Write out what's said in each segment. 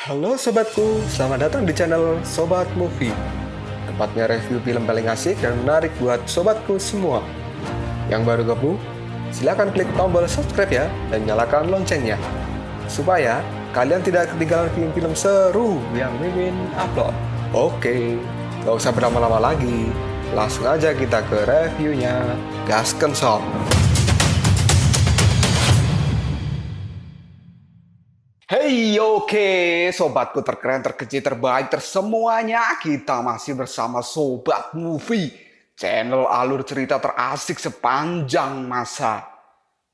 Halo sobatku, selamat datang di channel Sobat Movie. Tempatnya review film paling asik dan menarik buat sobatku semua. Yang baru gabung, silakan klik tombol subscribe ya dan nyalakan loncengnya. Supaya kalian tidak ketinggalan film-film seru yang Mimin upload. Oke, gak usah berlama-lama lagi. Langsung aja kita ke reviewnya. Gasken sob. Hey, oke, sobatku terkeren, terkecil, terbaik, tersemuanya. Kita masih bersama Sobat Movie, channel alur cerita terasik sepanjang masa.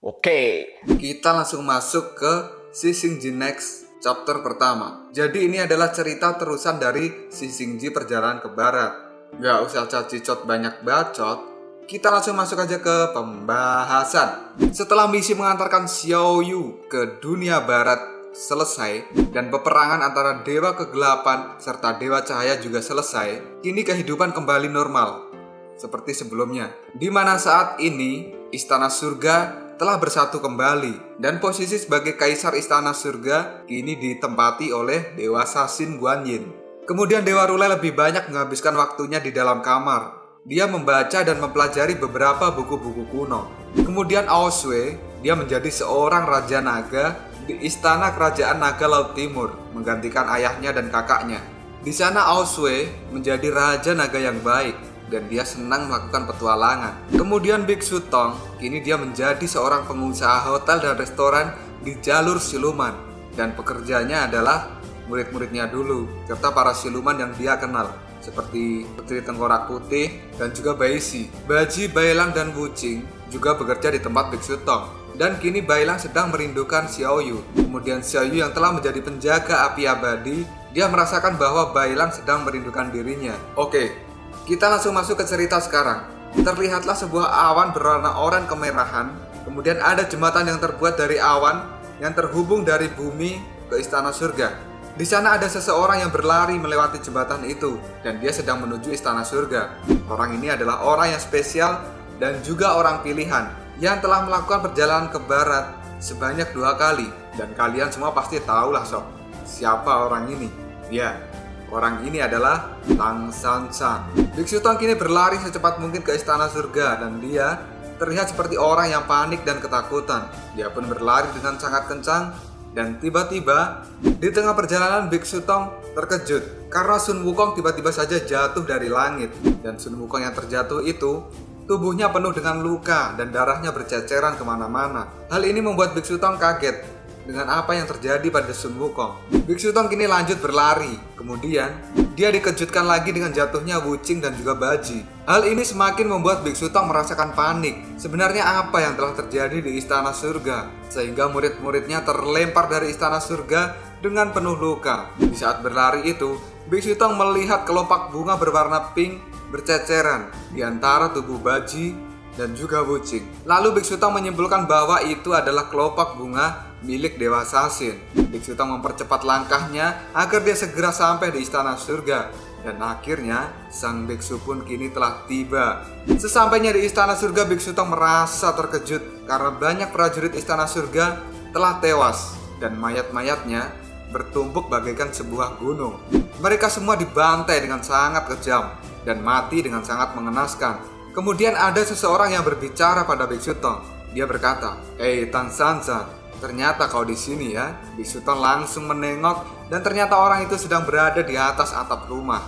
Oke, Kita langsung masuk ke Sisingji Next chapter pertama. Jadi ini adalah cerita terusan dari Sisingji Perjalanan ke Barat. Gak usah cacicot banyak bacot, kita langsung masuk aja ke pembahasan. Setelah misi mengantarkan Xiao Yu ke dunia barat selesai dan peperangan antara Dewa Kegelapan serta Dewa Cahaya juga selesai, kini kehidupan kembali normal seperti sebelumnya, di mana saat ini Istana Surga telah bersatu kembali dan posisi sebagai Kaisar Istana Surga kini ditempati oleh Dewa Sasin Guanyin. Kemudian Dewa Rulai lebih banyak menghabiskan waktunya di dalam kamar. Dia membaca dan mempelajari beberapa buku-buku kuno. Kemudian Aosue, dia menjadi seorang Raja Naga di Istana Kerajaan Naga Laut Timur, menggantikan ayahnya dan kakaknya. Di sana Aosue menjadi Raja Naga yang baik dan dia senang melakukan petualangan. Kemudian Biksu Tong, kini dia menjadi seorang pengusaha hotel dan restoran di jalur siluman dan pekerjanya adalah murid-muridnya dulu serta para siluman yang dia kenal seperti Putri Tengkorak Putih dan juga Baisi. Baji, Bailang, dan Wucing juga bekerja di tempat Biksu Tong. Dan kini Bailang sedang merindukan Xiao Yu. Kemudian Xiao Yu yang telah menjadi penjaga api abadi, dia merasakan bahwa Bailang sedang merindukan dirinya. Oke, kita langsung masuk ke cerita sekarang. Terlihatlah sebuah awan berwarna oranye kemerahan. Kemudian ada jembatan yang terbuat dari awan yang terhubung dari bumi ke Istana Surga. Di sana ada seseorang yang berlari melewati jembatan itu dan dia sedang menuju Istana Surga. Orang ini adalah orang yang spesial dan juga orang pilihan yang telah melakukan perjalanan ke barat sebanyak 2 kali. Dan kalian semua pasti tahulah sob, siapa orang ini. Ya, orang ini adalah Tang San San. Biksu Tong kini berlari secepat mungkin ke Istana Surga dan dia terlihat seperti orang yang panik dan ketakutan. Dia pun berlari dengan sangat kencang. Dan tiba-tiba di tengah perjalanan Biksu Tong terkejut karena Sun Wukong tiba-tiba saja jatuh dari langit. Dan Sun Wukong yang terjatuh itu tubuhnya penuh dengan luka dan darahnya berceceran kemana-mana. Hal ini membuat Biksu Tong kaget dengan apa yang terjadi pada Sun Wukong. Biksu Tong kini lanjut berlari. Kemudian dia dikejutkan lagi dengan jatuhnya Wucing dan juga Baji. Hal ini semakin membuat Biksu Tong merasakan panik. Sebenarnya apa yang telah terjadi di Istana Surga sehingga murid-muridnya terlempar dari Istana Surga dengan penuh luka. Di saat berlari itu, Biksu Tong melihat kelopak bunga berwarna pink berceceran di antara tubuh Baji dan juga Wucing. Lalu Biksu Tong menyimpulkan bahwa itu adalah kelopak bunga milik Dewa Sasin. Biksu Tong mempercepat langkahnya agar dia segera sampai di Istana Surga. Dan akhirnya sang biksu pun kini telah tiba. Sesampainya di Istana Surga, Biksu Tong merasa terkejut karena banyak prajurit Istana Surga telah tewas dan mayat-mayatnya bertumpuk bagaikan sebuah gunung. Mereka semua dibantai dengan sangat kejam dan mati dengan sangat mengenaskan. Kemudian ada seseorang yang berbicara pada Biksu Tong. Dia berkata, "Hei Tang San San, ternyata kau di sini ya." Biksu Tong langsung menengok dan ternyata orang itu sedang berada di atas atap rumah.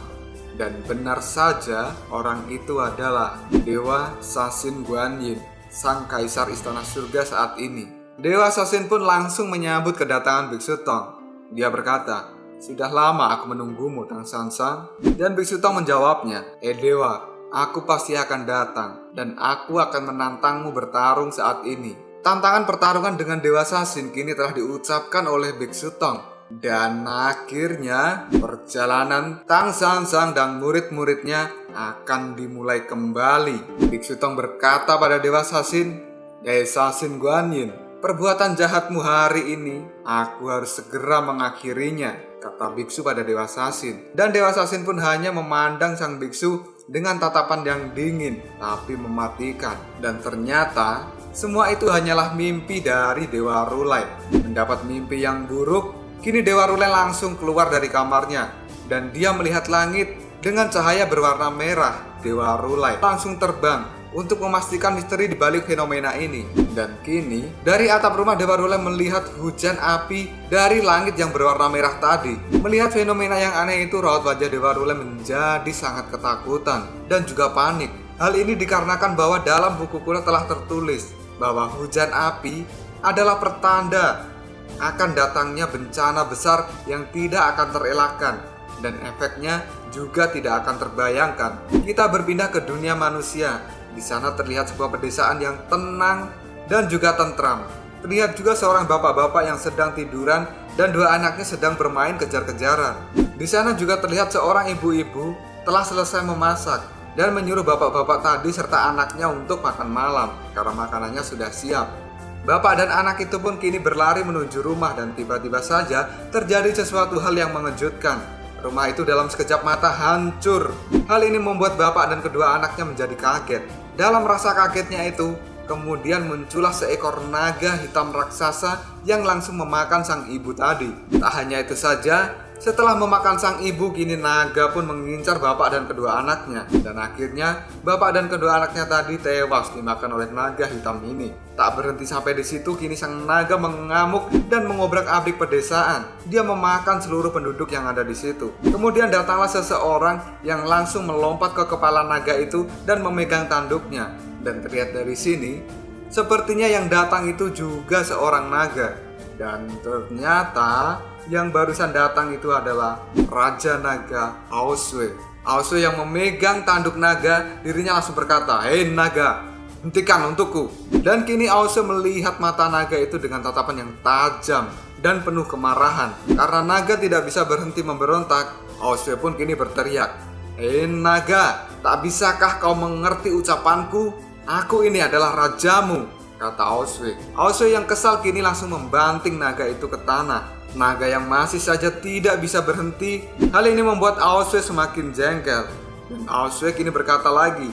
Dan benar saja orang itu adalah Dewa Sasin Guanyin, sang kaisar Istana Surga saat ini. Dewa Sasin pun langsung menyambut kedatangan Biksu Tong. Dia berkata, "Sudah lama aku menunggumu Tang San San." Dan Biksu Tong menjawabnya, Dewa, aku pasti akan datang dan aku akan menantangmu bertarung saat ini." Tantangan pertarungan dengan Dewa Sasin kini telah diucapkan oleh Biksu Tong. Dan akhirnya perjalanan Tang San San dan murid-muridnya akan dimulai kembali. Biksu Tong berkata pada Dewa Sasin, Sasin Guanyin, perbuatan jahatmu hari ini aku harus segera mengakhirinya, kata biksu pada Dewa Sasin. Dan Dewa Sasin pun hanya memandang sang biksu dengan tatapan yang dingin tapi mematikan. Dan ternyata semua itu hanyalah mimpi dari Dewa Rulai. Mendapat mimpi yang buruk Kini Dewa Rule langsung keluar dari kamarnya dan dia melihat langit dengan cahaya berwarna merah. Dewa Rule langsung terbang untuk memastikan misteri di balik fenomena ini. Dan kini dari atap rumah Dewa Rule melihat hujan api dari langit yang berwarna merah tadi. Melihat fenomena yang aneh itu, raut wajah Dewa Rule menjadi sangat ketakutan dan juga panik. Hal ini dikarenakan bahwa dalam buku kuno telah tertulis bahwa hujan api adalah pertanda akan datangnya bencana besar yang tidak akan terelakkan dan efeknya juga tidak akan terbayangkan. Kita berpindah ke dunia manusia. Di sana terlihat sebuah pedesaan yang tenang dan juga tentram. Terlihat juga seorang bapak-bapak yang sedang tiduran dan dua anaknya sedang bermain kejar-kejaran. Di sana juga terlihat seorang ibu-ibu telah selesai memasak dan menyuruh bapak-bapak tadi serta anaknya untuk makan malam karena makanannya sudah siap. Bapak dan anak itu pun kini berlari menuju rumah dan tiba-tiba saja terjadi sesuatu hal yang mengejutkan. Rumah itu dalam sekejap mata hancur. Hal ini membuat bapak dan kedua anaknya menjadi kaget. Dalam rasa kagetnya itu, kemudian muncullah seekor naga hitam raksasa yang langsung memakan sang ibu tadi. Tak hanya itu saja, setelah memakan sang ibu, kini naga pun mengincar bapak dan kedua anaknya. Dan akhirnya, bapak dan kedua anaknya tadi tewas dimakan oleh naga hitam ini. Tak berhenti sampai di situ, kini sang naga mengamuk dan mengobrak-abrik pedesaan. Dia memakan seluruh penduduk yang ada di situ. Kemudian datanglah seseorang yang langsung melompat ke kepala naga itu dan memegang tanduknya. Dan terlihat dari sini, sepertinya yang datang itu juga seorang naga. Dan ternyata yang barusan datang itu adalah Raja Naga Aoswe. Aoswe yang memegang tanduk naga, dirinya langsung berkata, "Hei naga, hentikan untukku." Dan kini Aoswe melihat mata naga itu dengan tatapan yang tajam dan penuh kemarahan. Karena naga tidak bisa berhenti memberontak, Aoswe pun kini berteriak, "Hei naga, tak bisakah kau mengerti ucapanku? Aku ini adalah rajamu," kata Aoswe. Aoswe yang kesal kini langsung membanting naga itu ke tanah. Naga yang masih saja tidak bisa berhenti. Hal ini membuat Aoswe semakin jengkel. Dan Aoswe kini berkata lagi,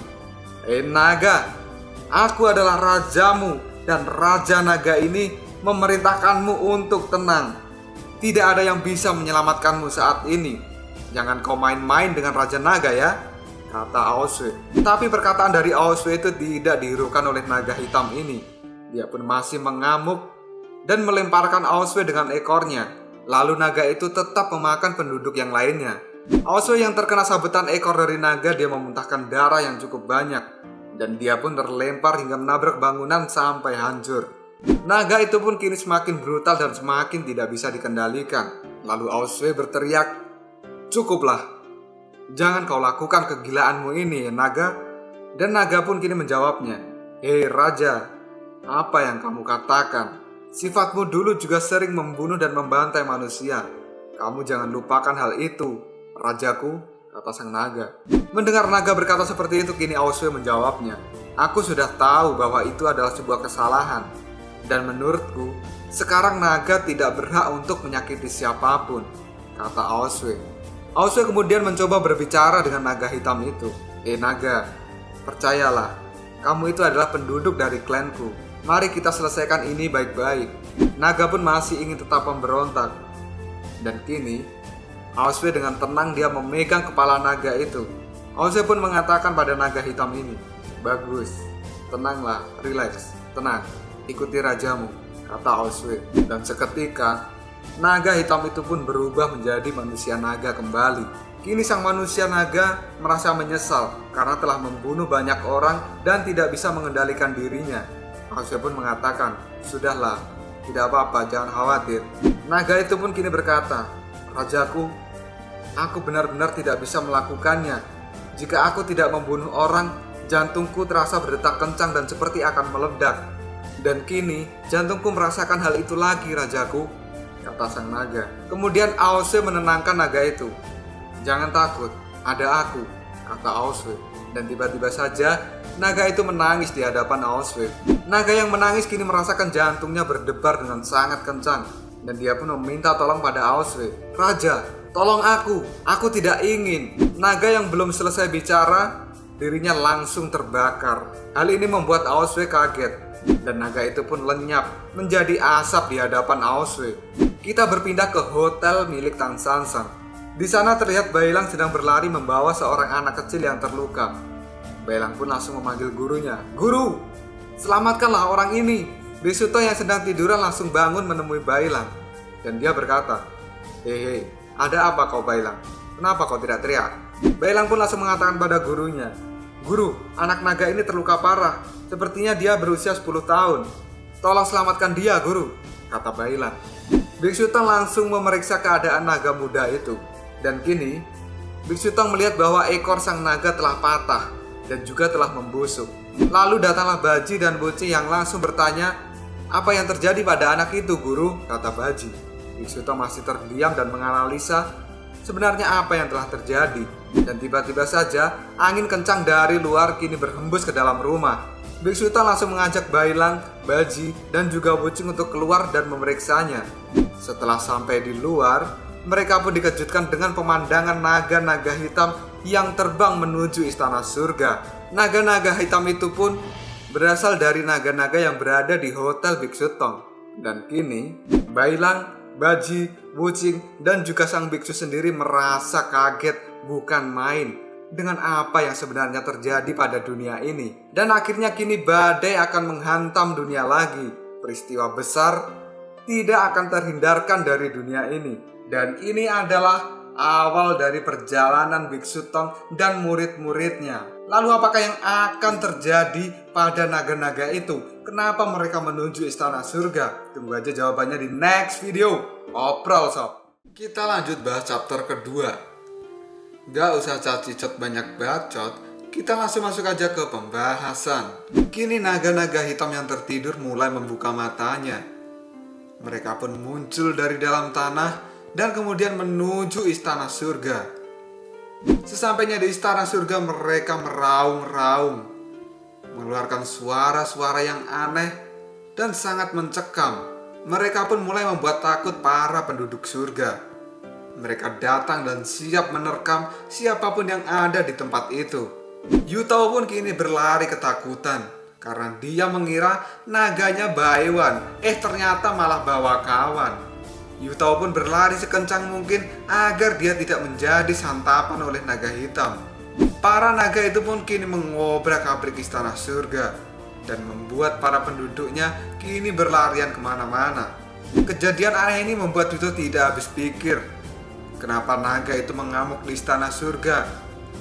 naga, aku adalah rajamu dan Raja Naga ini memerintahkanmu untuk tenang. Tidak ada yang bisa menyelamatkanmu saat ini. Jangan kau main-main dengan Raja Naga ya, kata Aoswe. Tapi perkataan dari Aoswe itu tidak dihiraukan oleh naga hitam ini. Dia pun masih mengamuk dan melemparkan Aoswe dengan ekornya. Lalu naga itu tetap memakan penduduk yang lainnya. Aoswe yang terkena sabetan ekor dari naga, dia memuntahkan darah yang cukup banyak. Dan dia pun terlempar hingga menabrak bangunan sampai hancur. Naga itu pun kini semakin brutal dan semakin tidak bisa dikendalikan. Lalu Aoswe berteriak, "Cukuplah. Jangan kau lakukan kegilaanmu ini, naga." Dan naga pun kini menjawabnya, "Hei raja, apa yang kamu katakan? Sifatmu dulu juga sering membunuh dan membantai manusia. Kamu jangan lupakan hal itu, rajaku," kata sang naga. Mendengar naga berkata seperti itu, kini Aoswe menjawabnya, "Aku sudah tahu bahwa itu adalah sebuah kesalahan. Dan menurutku, sekarang naga tidak berhak untuk menyakiti siapapun," kata Aoswe. Aoswe kemudian mencoba berbicara dengan naga hitam itu. Naga, percayalah, kamu itu adalah penduduk dari klanku. Mari kita selesaikan ini baik-baik." Naga pun masih ingin tetap memberontak. Dan kini Aoswe dengan tenang dia memegang kepala naga itu. Aoswe pun mengatakan pada naga hitam ini, "Bagus, tenanglah, relax, tenang, ikuti rajamu," kata Aoswe. Dan seketika naga hitam itu pun berubah menjadi manusia naga kembali. Kini sang manusia naga merasa menyesal karena telah membunuh banyak orang dan tidak bisa mengendalikan dirinya. Aoswe pun mengatakan, "Sudahlah, tidak apa-apa, jangan khawatir." Naga itu pun kini berkata, "Rajaku, aku benar-benar tidak bisa melakukannya. Jika aku tidak membunuh orang, jantungku terasa berdetak kencang dan seperti akan meledak. Dan kini jantungku merasakan hal itu lagi, rajaku," kata sang naga. Kemudian Aoswe menenangkan naga itu. "Jangan takut, ada aku," kata Aoswe. Dan tiba-tiba saja naga itu menangis di hadapan Aoswe. Naga yang menangis kini merasakan jantungnya berdebar dengan sangat kencang. Dan dia pun meminta tolong pada Aoswe. "Raja, tolong aku tidak ingin." Naga yang belum selesai bicara, dirinya langsung terbakar. Hal ini membuat Aoswe kaget. Dan naga itu pun lenyap menjadi asap di hadapan Aoswe. Kita berpindah ke hotel milik Tan Sansan. Di sana terlihat Bailang sedang berlari membawa seorang anak kecil yang terluka. Bailang pun langsung memanggil gurunya. "Guru, selamatkanlah orang ini." Biksu Tong yang sedang tiduran langsung bangun menemui Bailang. Dan dia berkata, "Hei, ada apa kau Bailang? Kenapa kau tidak teriak?" Bailang pun langsung mengatakan pada gurunya, "Guru, anak naga ini terluka parah. Sepertinya dia berusia 10 tahun. Tolong selamatkan dia, Guru," kata Bailang. Biksu Tong langsung memeriksa keadaan naga muda itu. Dan kini, Biksu Tong melihat bahwa ekor sang naga telah patah dan juga telah membusuk. Lalu datanglah Baji dan Buci yang langsung bertanya, "Apa yang terjadi pada anak itu, Guru?" kata Baji. Biksu Tong masih terdiam dan menganalisa sebenarnya apa yang telah terjadi. Dan tiba-tiba saja angin kencang dari luar kini berhembus ke dalam rumah. Biksu Tong langsung mengajak Bailang, Baji, dan juga Bucing untuk keluar dan memeriksanya. Setelah sampai di luar, mereka pun dikejutkan dengan pemandangan naga-naga hitam yang terbang menuju istana surga. Naga-naga hitam itu pun berasal dari naga-naga yang berada di hotel Biksu Tong. Dan kini, Bailang, Baji, Bucing, dan juga sang biksu sendiri merasa kaget bukan main dengan apa yang sebenarnya terjadi pada dunia ini. Dan akhirnya kini badai akan menghantam dunia lagi. Peristiwa besar tidak akan terhindarkan dari dunia ini. Dan ini adalah awal dari perjalanan Biksu Tong dan murid-muridnya. Lalu apakah yang akan terjadi pada naga-naga itu? Kenapa mereka menuju istana surga? Tunggu aja jawabannya di next video. Oprol sob. Kita lanjut bahas chapter kedua. Gak usah cacicot banyak bacot, kita langsung masuk aja ke pembahasan. Kini naga-naga hitam yang tertidur mulai membuka matanya. Mereka pun muncul dari dalam tanah dan kemudian menuju istana surga. Sesampainya di istana surga, mereka meraung-raung, mengeluarkan suara-suara yang aneh dan sangat mencekam. Mereka pun mulai membuat takut para penduduk surga. Mereka datang dan siap menerkam siapapun yang ada di tempat itu. Yuto pun kini berlari ketakutan karena dia mengira naganya Baewan, ternyata malah bawa kawan. Yuto pun berlari sekencang mungkin agar dia tidak menjadi santapan oleh naga hitam. Para naga itu pun kini mengobrak-abrik istana surga dan membuat para penduduknya kini berlarian kemana-mana. Kejadian aneh ini membuat Yuto tidak habis pikir. Kenapa naga itu mengamuk di istana surga?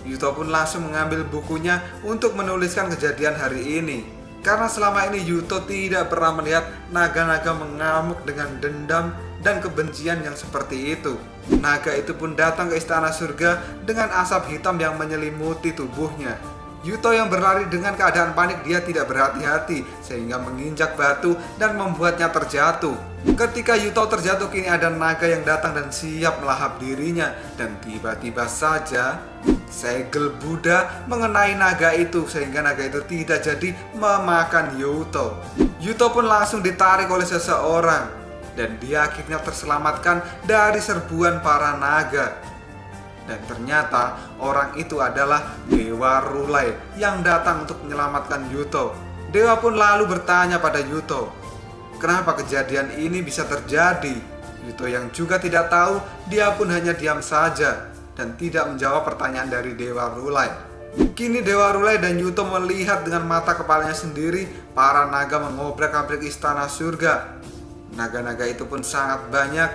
Yuto pun langsung mengambil bukunya untuk menuliskan kejadian hari ini. Karena selama ini Yuto tidak pernah melihat naga-naga mengamuk dengan dendam dan kebencian yang seperti itu. Naga itu pun datang ke istana surga dengan asap hitam yang menyelimuti tubuhnya. Yuto yang berlari dengan keadaan panik, dia tidak berhati-hati sehingga menginjak batu dan membuatnya terjatuh. Ketika Yuto terjatuh, kini ada naga yang datang dan siap melahap dirinya. Dan tiba-tiba saja segel Buddha mengenai naga itu sehingga naga itu tidak jadi memakan Yuto. Yuto pun langsung ditarik oleh seseorang dan dia akhirnya terselamatkan dari serbuan para naga. Dan ternyata orang itu adalah Dewa Rulai yang datang untuk menyelamatkan Yuto. Dewa pun lalu bertanya pada Yuto, kenapa kejadian ini bisa terjadi? Yuto yang juga tidak tahu, dia pun hanya diam saja dan tidak menjawab pertanyaan dari Dewa Rulai. Kini Dewa Rulai dan Yuto melihat dengan mata kepalanya sendiri para naga mengobrak-abrik istana surga. Naga-naga itu pun sangat banyak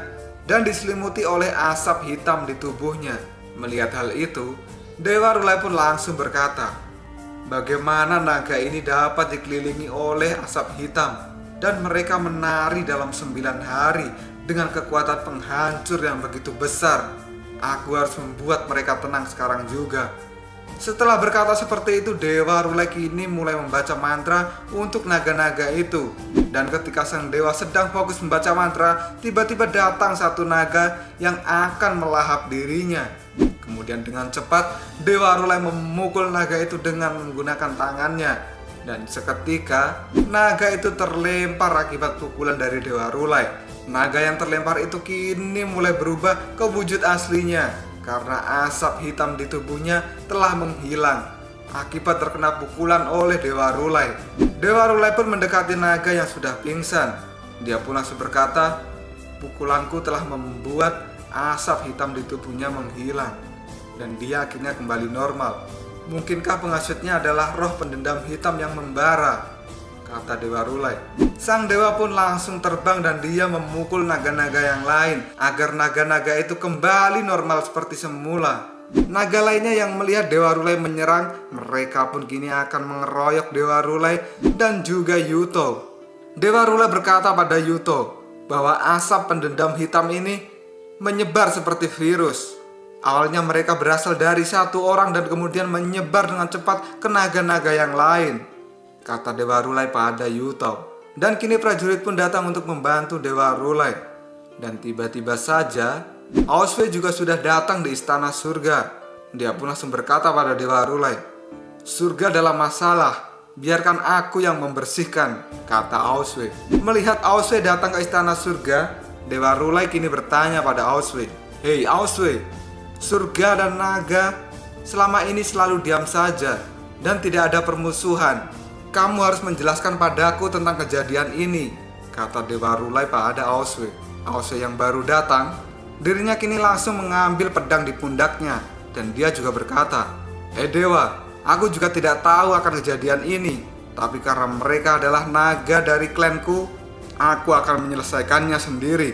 dan diselimuti oleh asap hitam di tubuhnya. Melihat hal itu, Dewa Rulai pun langsung berkata, bagaimana naga ini dapat dikelilingi oleh asap hitam dan mereka menari dalam 9 hari dengan kekuatan penghancur yang begitu besar. Aku harus membuat mereka tenang sekarang juga. Setelah berkata seperti itu, Dewa Rulai kini mulai membaca mantra untuk naga-naga itu. Dan ketika sang dewa sedang fokus membaca mantra, tiba-tiba datang satu naga yang akan melahap dirinya. Kemudian dengan cepat, Dewa Rulai memukul naga itu dengan menggunakan tangannya. Dan seketika, naga itu terlempar akibat pukulan dari Dewa Rulai. Naga yang terlempar itu kini mulai berubah ke wujud aslinya karena asap hitam di tubuhnya telah menghilang akibat terkena pukulan oleh Dewa Rulai. Dewa Rulai pun mendekati naga yang sudah pingsan. Dia pun langsung berkata, Pukulanku telah membuat asap hitam di tubuhnya menghilang dan dia akhirnya kembali normal. Mungkinkah penghasutnya adalah roh pendendam hitam yang membara? Kata Dewa Rulai. Sang dewa pun langsung terbang dan dia memukul naga-naga yang lain agar naga-naga itu kembali normal seperti semula. Naga lainnya yang melihat Dewa Rulai menyerang, mereka pun kini akan mengeroyok Dewa Rulai dan juga Yuto. Dewa Rulai berkata pada Yuto bahwa asap pendendam hitam ini menyebar seperti virus. Awalnya mereka berasal dari satu orang dan kemudian menyebar dengan cepat ke naga-naga yang lain, kata Dewa Rulai pada Yuto. Dan kini prajurit pun datang untuk membantu Dewa Rulai. Dan tiba-tiba saja Oswe juga sudah datang di istana surga. Dia pun langsung berkata pada Dewa Rulai, "Surga dalam masalah, biarkan aku yang membersihkan," kata Oswe. Melihat Oswe datang ke istana surga, Dewa Rulai kini bertanya pada Oswe, "Hei Oswe, surga dan naga selama ini selalu diam saja dan tidak ada permusuhan. Kamu harus menjelaskan padaku tentang kejadian ini," kata Dewa Rulai pada Oswe. Oswe yang baru datang, dirinya kini langsung mengambil pedang di pundaknya dan dia juga berkata, Dewa, aku juga tidak tahu akan kejadian ini, tapi karena mereka adalah naga dari klanku, aku akan menyelesaikannya sendiri."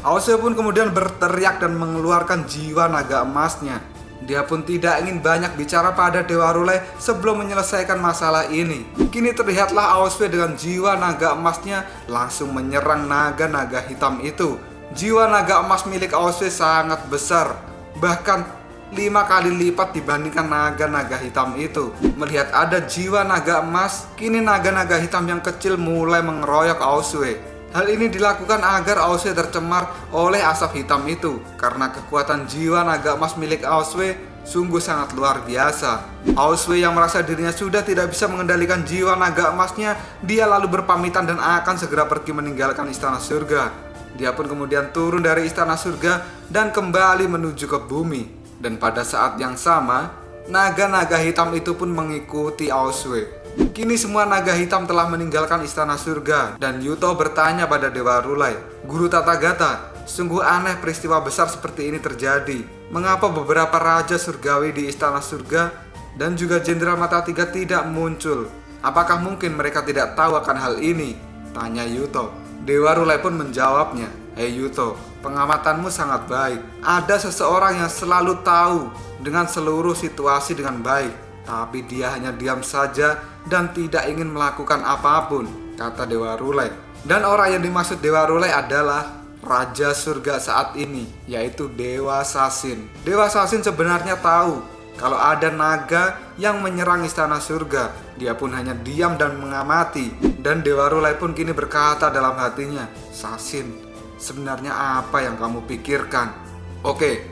Oswe pun kemudian berteriak dan mengeluarkan jiwa naga emasnya. Dia pun tidak ingin banyak bicara pada Dewa Rulai sebelum menyelesaikan masalah ini. Kini terlihatlah Oswe dengan jiwa naga emasnya langsung menyerang naga-naga hitam itu. Jiwa naga emas milik Oswe sangat besar, bahkan 5 kali lipat dibandingkan naga-naga hitam itu. Melihat ada jiwa naga emas, kini naga-naga hitam yang kecil mulai mengeroyok Oswe. Hal ini dilakukan agar Oswe tercemar oleh asap hitam itu, karena kekuatan jiwa naga emas milik Oswe sungguh sangat luar biasa. Oswe yang merasa dirinya sudah tidak bisa mengendalikan jiwa naga emasnya, dia lalu berpamitan dan akan segera pergi meninggalkan istana surga. Dia pun kemudian turun dari istana surga dan kembali menuju ke bumi. Dan pada saat yang sama, naga-naga hitam itu pun mengikuti Oswe. Kini semua naga hitam telah meninggalkan istana surga dan Yuto bertanya pada Dewa Rulai, "Guru Tathagata, sungguh aneh peristiwa besar seperti ini terjadi. Mengapa beberapa raja surgawi di istana surga dan juga Jenderal Mata Tiga tidak muncul? Apakah mungkin mereka tidak tahu akan hal ini?" tanya Yuto. Dewa Rulai pun menjawabnya, "Hei Yuto, pengamatanmu sangat baik. Ada seseorang yang selalu tahu dengan seluruh situasi dengan baik, tapi dia hanya diam saja dan tidak ingin melakukan apapun," kata Dewa Rulai. Dan orang yang dimaksud Dewa Rulai adalah Raja Surga saat ini, yaitu Dewa Sasin. Dewa Sasin sebenarnya tahu kalau ada naga yang menyerang istana surga. Dia pun hanya diam dan mengamati. Dan Dewa Rulai pun kini berkata dalam hatinya, "Sasin, sebenarnya apa yang kamu pikirkan?" Oke,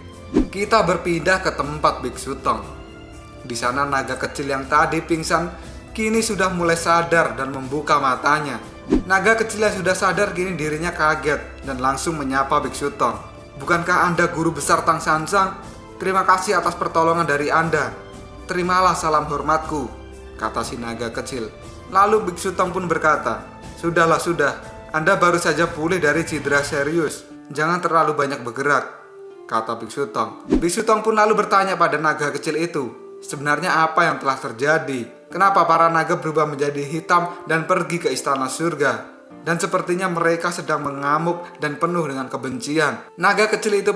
kita berpindah ke tempat Biksu Tong. Di sana naga kecil yang tadi pingsan kini sudah mulai sadar dan membuka matanya. Naga kecil yang sudah sadar kini dirinya kaget dan langsung menyapa Biksu Tong. "Bukankah Anda guru besar Tang Sansang? Terima kasih atas pertolongan dari Anda. Terimalah salam hormatku," kata si naga kecil. Lalu Biksu Tong pun berkata, sudah. Anda baru saja pulih dari cedera serius. Jangan terlalu banyak bergerak," kata Biksu Tong. Biksu Tong pun lalu bertanya pada naga kecil itu, sebenarnya apa yang telah terjadi? Kenapa para naga berubah menjadi hitam dan pergi ke istana surga? Dan sepertinya mereka sedang mengamuk dan penuh dengan kebencian. Naga kecil itu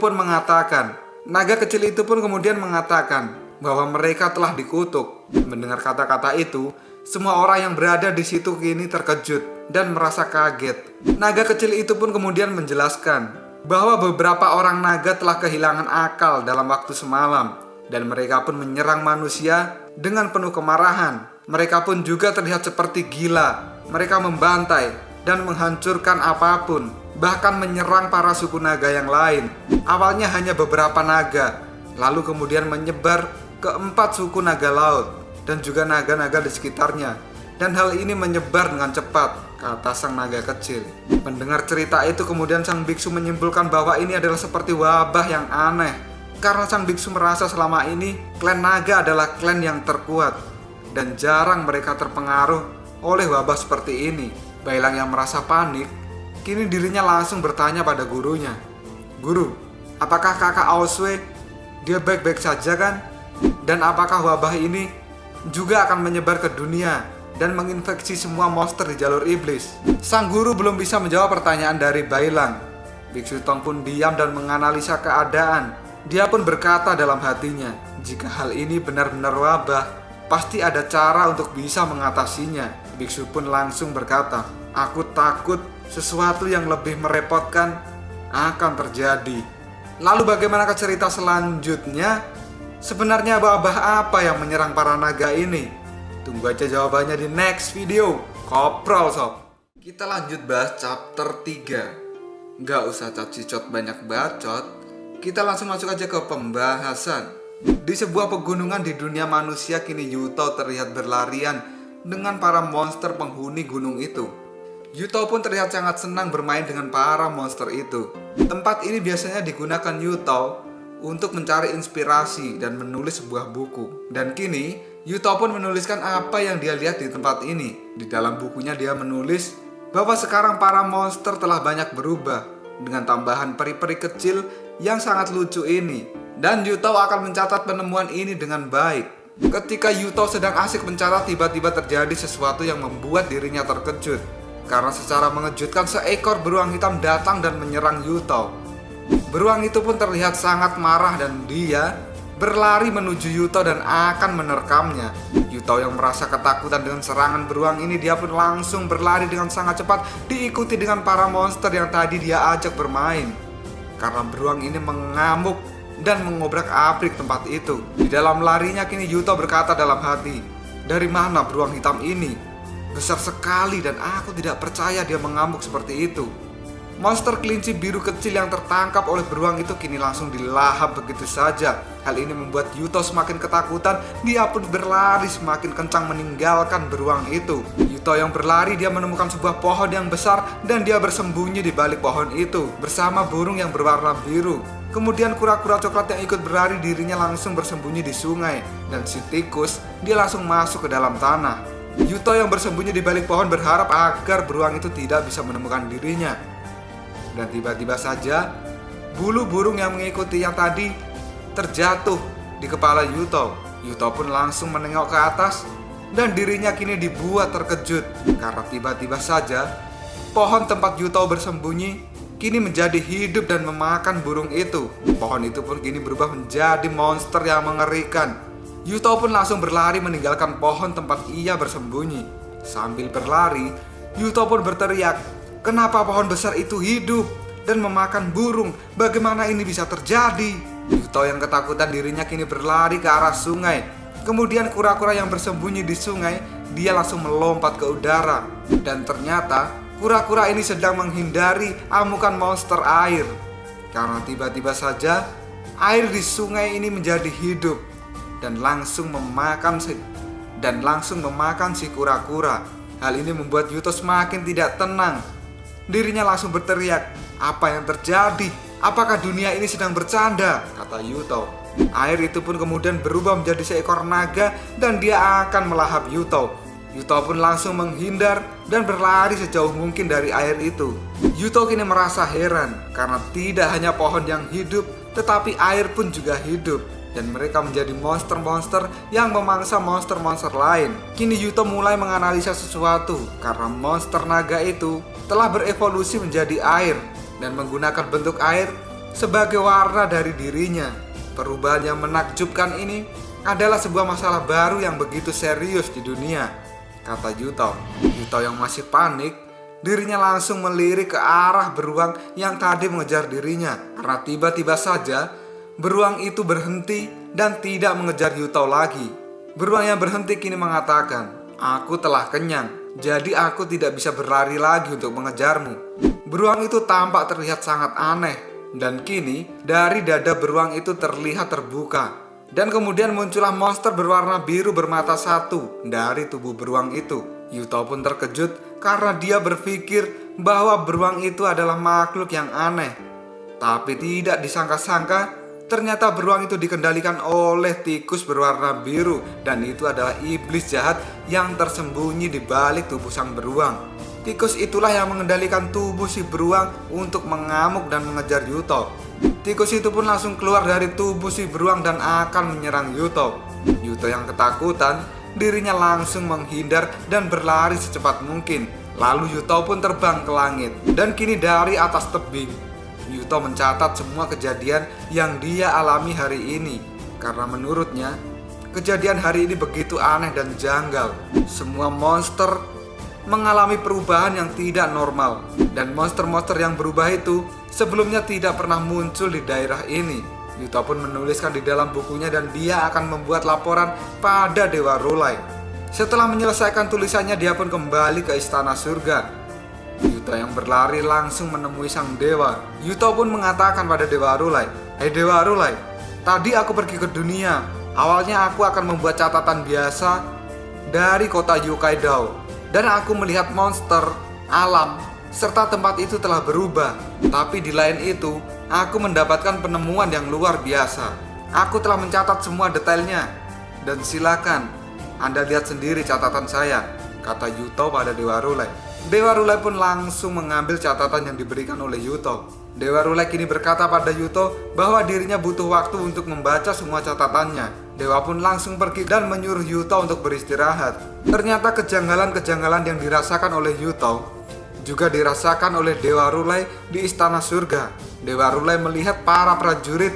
pun kemudian mengatakan bahwa mereka telah dikutuk. Mendengar kata-kata itu, semua orang yang berada di situ kini terkejut dan merasa kaget. Naga kecil itu pun kemudian menjelaskan bahwa beberapa orang naga telah kehilangan akal dalam waktu semalam, dan mereka pun menyerang manusia dengan penuh kemarahan. Mereka pun juga terlihat seperti gila. Mereka membantai dan menghancurkan apapun, bahkan menyerang para suku naga yang lain. Awalnya hanya beberapa naga, lalu kemudian menyebar ke 4 suku naga laut dan juga naga-naga di sekitarnya. Dan hal ini menyebar dengan cepat, kata sang naga kecil. Mendengar cerita itu kemudian sang biksu menyimpulkan bahwa ini adalah seperti wabah yang aneh. Karena sang biksu merasa selama ini klan naga adalah klan yang terkuat dan jarang mereka terpengaruh oleh wabah seperti ini. Bailang yang merasa panik Kini dirinya langsung bertanya pada gurunya, "Guru, apakah kakak Aoswe dia baik-baik saja kan? Dan apakah wabah ini juga akan menyebar ke dunia dan menginfeksi semua monster di jalur iblis?" Sang guru belum bisa menjawab pertanyaan dari Bailang. Biksu Tong pun diam dan menganalisa keadaan. Dia pun berkata dalam hatinya, jika hal ini benar-benar wabah, pasti ada cara untuk bisa mengatasinya. Biksu pun langsung berkata, "Aku takut sesuatu yang lebih merepotkan akan terjadi." Lalu bagaimana cerita selanjutnya? Sebenarnya wabah apa yang menyerang para naga ini? Tunggu aja jawabannya di next video. Koprol sob. Kita lanjut bahas chapter 3. Gak usah cacicot banyak bacot, kita langsung masuk aja ke pembahasan. Di sebuah pegunungan di dunia manusia, kini Yuto terlihat berlarian dengan para monster penghuni gunung itu. Yuto pun terlihat sangat senang bermain dengan para monster itu. Tempat ini biasanya digunakan Yuto untuk mencari inspirasi dan menulis sebuah buku. Dan kini Yuto pun menuliskan apa yang dia lihat di tempat ini. Di dalam bukunya dia menulis bahwa sekarang para monster telah banyak berubah dengan tambahan peri-peri kecil yang sangat lucu ini. Dan Yuto akan mencatat penemuan ini dengan baik. Ketika Yuto sedang asik mencatat, tiba-tiba terjadi sesuatu yang membuat dirinya terkejut. Karena secara mengejutkan seekor beruang hitam datang dan menyerang Yuto. Beruang itu pun terlihat sangat marah dan dia berlari menuju Yuto dan akan menerkamnya. Yuto yang merasa ketakutan dengan serangan beruang ini, dia pun langsung berlari dengan sangat cepat, diikuti dengan para monster yang tadi dia ajak bermain. Karena beruang ini mengamuk dan mengobrak-abrik tempat itu. Di dalam larinya kini Yuto berkata dalam hati, "Dari mana beruang hitam ini? Besar sekali dan aku tidak percaya dia mengamuk seperti itu." Monster kelinci biru kecil yang tertangkap oleh beruang itu kini langsung dilahap begitu saja. Hal ini membuat Yuto semakin ketakutan. Dia pun berlari semakin kencang meninggalkan beruang itu. Yuto yang berlari, dia menemukan sebuah pohon yang besar dan dia bersembunyi di balik pohon itu bersama burung yang berwarna biru. Kemudian kura-kura coklat yang ikut berlari, dirinya langsung bersembunyi di sungai. Dan si tikus, dia langsung masuk ke dalam tanah. Yuto yang bersembunyi di balik pohon berharap agar beruang itu tidak bisa menemukan dirinya. Dan tiba-tiba saja bulu burung yang mengikuti yang tadi terjatuh di kepala Yuto. Yuto pun langsung menengok ke atas dan dirinya kini dibuat terkejut karena tiba-tiba saja pohon tempat Yuto bersembunyi kini menjadi hidup dan memakan burung itu. Pohon itu pun kini berubah menjadi monster yang mengerikan. Yuto pun langsung berlari meninggalkan pohon tempat ia bersembunyi. Sambil berlari, Yuto pun berteriak, "Kenapa pohon besar itu hidup dan memakan burung? Bagaimana ini bisa terjadi?" Yuto yang ketakutan, dirinya kini berlari ke arah sungai. Kemudian kura-kura yang bersembunyi di sungai, dia langsung melompat ke udara. Dan ternyata kura-kura ini sedang menghindari amukan monster air. Karena tiba-tiba saja air di sungai ini menjadi hidup dan langsung memakan si kura-kura. Hal ini membuat Yuto semakin tidak tenang. Dirinya langsung berteriak, "Apa yang terjadi? Apakah dunia ini sedang bercanda?" kata Yuto. Air itu pun kemudian berubah menjadi seekor naga dan dia akan melahap Yuto. Yuto pun langsung menghindar dan berlari sejauh mungkin dari air itu. Yuto kini merasa heran karena tidak hanya pohon yang hidup, tetapi air pun juga hidup. Dan mereka menjadi monster-monster yang memangsa monster-monster lain. Kini Yuto mulai menganalisa sesuatu karena monster naga itu telah berevolusi menjadi air dan menggunakan bentuk air sebagai warna dari dirinya. Perubahan yang menakjubkan ini adalah sebuah masalah baru yang begitu serius di dunia, kata Yuto. Yuto yang masih panik, dirinya langsung melirik ke arah beruang yang tadi mengejar dirinya. Karena tiba-tiba saja beruang itu berhenti dan tidak mengejar Yuto lagi. Beruang yang berhenti kini mengatakan, "Aku telah kenyang, jadi aku tidak bisa berlari lagi untuk mengejarmu." Beruang itu tampak terlihat sangat aneh. Dan kini dari dada beruang itu terlihat terbuka. Dan kemudian muncullah monster berwarna biru bermata satu dari tubuh beruang itu. Yuto pun terkejut karena dia berpikir bahwa beruang itu adalah makhluk yang aneh. Tapi tidak disangka-sangka, ternyata beruang itu dikendalikan oleh tikus berwarna biru. Dan itu adalah iblis jahat yang tersembunyi di balik tubuh sang beruang. Tikus itulah yang mengendalikan tubuh si beruang untuk mengamuk dan mengejar Yuto. Tikus itu pun langsung keluar dari tubuh si beruang dan akan menyerang Yuto. Yuto yang ketakutan, dirinya langsung menghindar dan berlari secepat mungkin. Lalu Yuto pun terbang ke langit. Dan kini dari atas tebing, Yuto mencatat semua kejadian yang dia alami hari ini. Karena menurutnya, kejadian hari ini begitu aneh dan janggal. Semua monster mengalami perubahan yang tidak normal. Dan monster-monster yang berubah itu sebelumnya tidak pernah muncul di daerah ini. Yuto pun menuliskan di dalam bukunya dan dia akan membuat laporan pada Dewa Rulai. Setelah menyelesaikan tulisannya, dia pun kembali ke istana surga. Yuto yang berlari langsung menemui sang dewa. Yuto pun mengatakan pada Dewa Rulai, "Hei Dewa Rulai, tadi aku pergi ke dunia. Awalnya aku akan membuat catatan biasa dari kota Yukaidao. Dan aku melihat monster, alam, serta tempat itu telah berubah. Tapi di lain itu, aku mendapatkan penemuan yang luar biasa. Aku telah mencatat semua detailnya. Dan silakan, Anda lihat sendiri catatan saya," kata Yuto pada Dewa Rulai. Dewa Rulai pun langsung mengambil catatan yang diberikan oleh Yuto. Dewa Rulai kini berkata pada Yuto bahwa dirinya butuh waktu untuk membaca semua catatannya. Dewa pun langsung pergi dan menyuruh Yuto untuk beristirahat. Ternyata kejanggalan-kejanggalan yang dirasakan oleh Yuto juga dirasakan oleh Dewa Rulai di istana surga. Dewa Rulai melihat para prajurit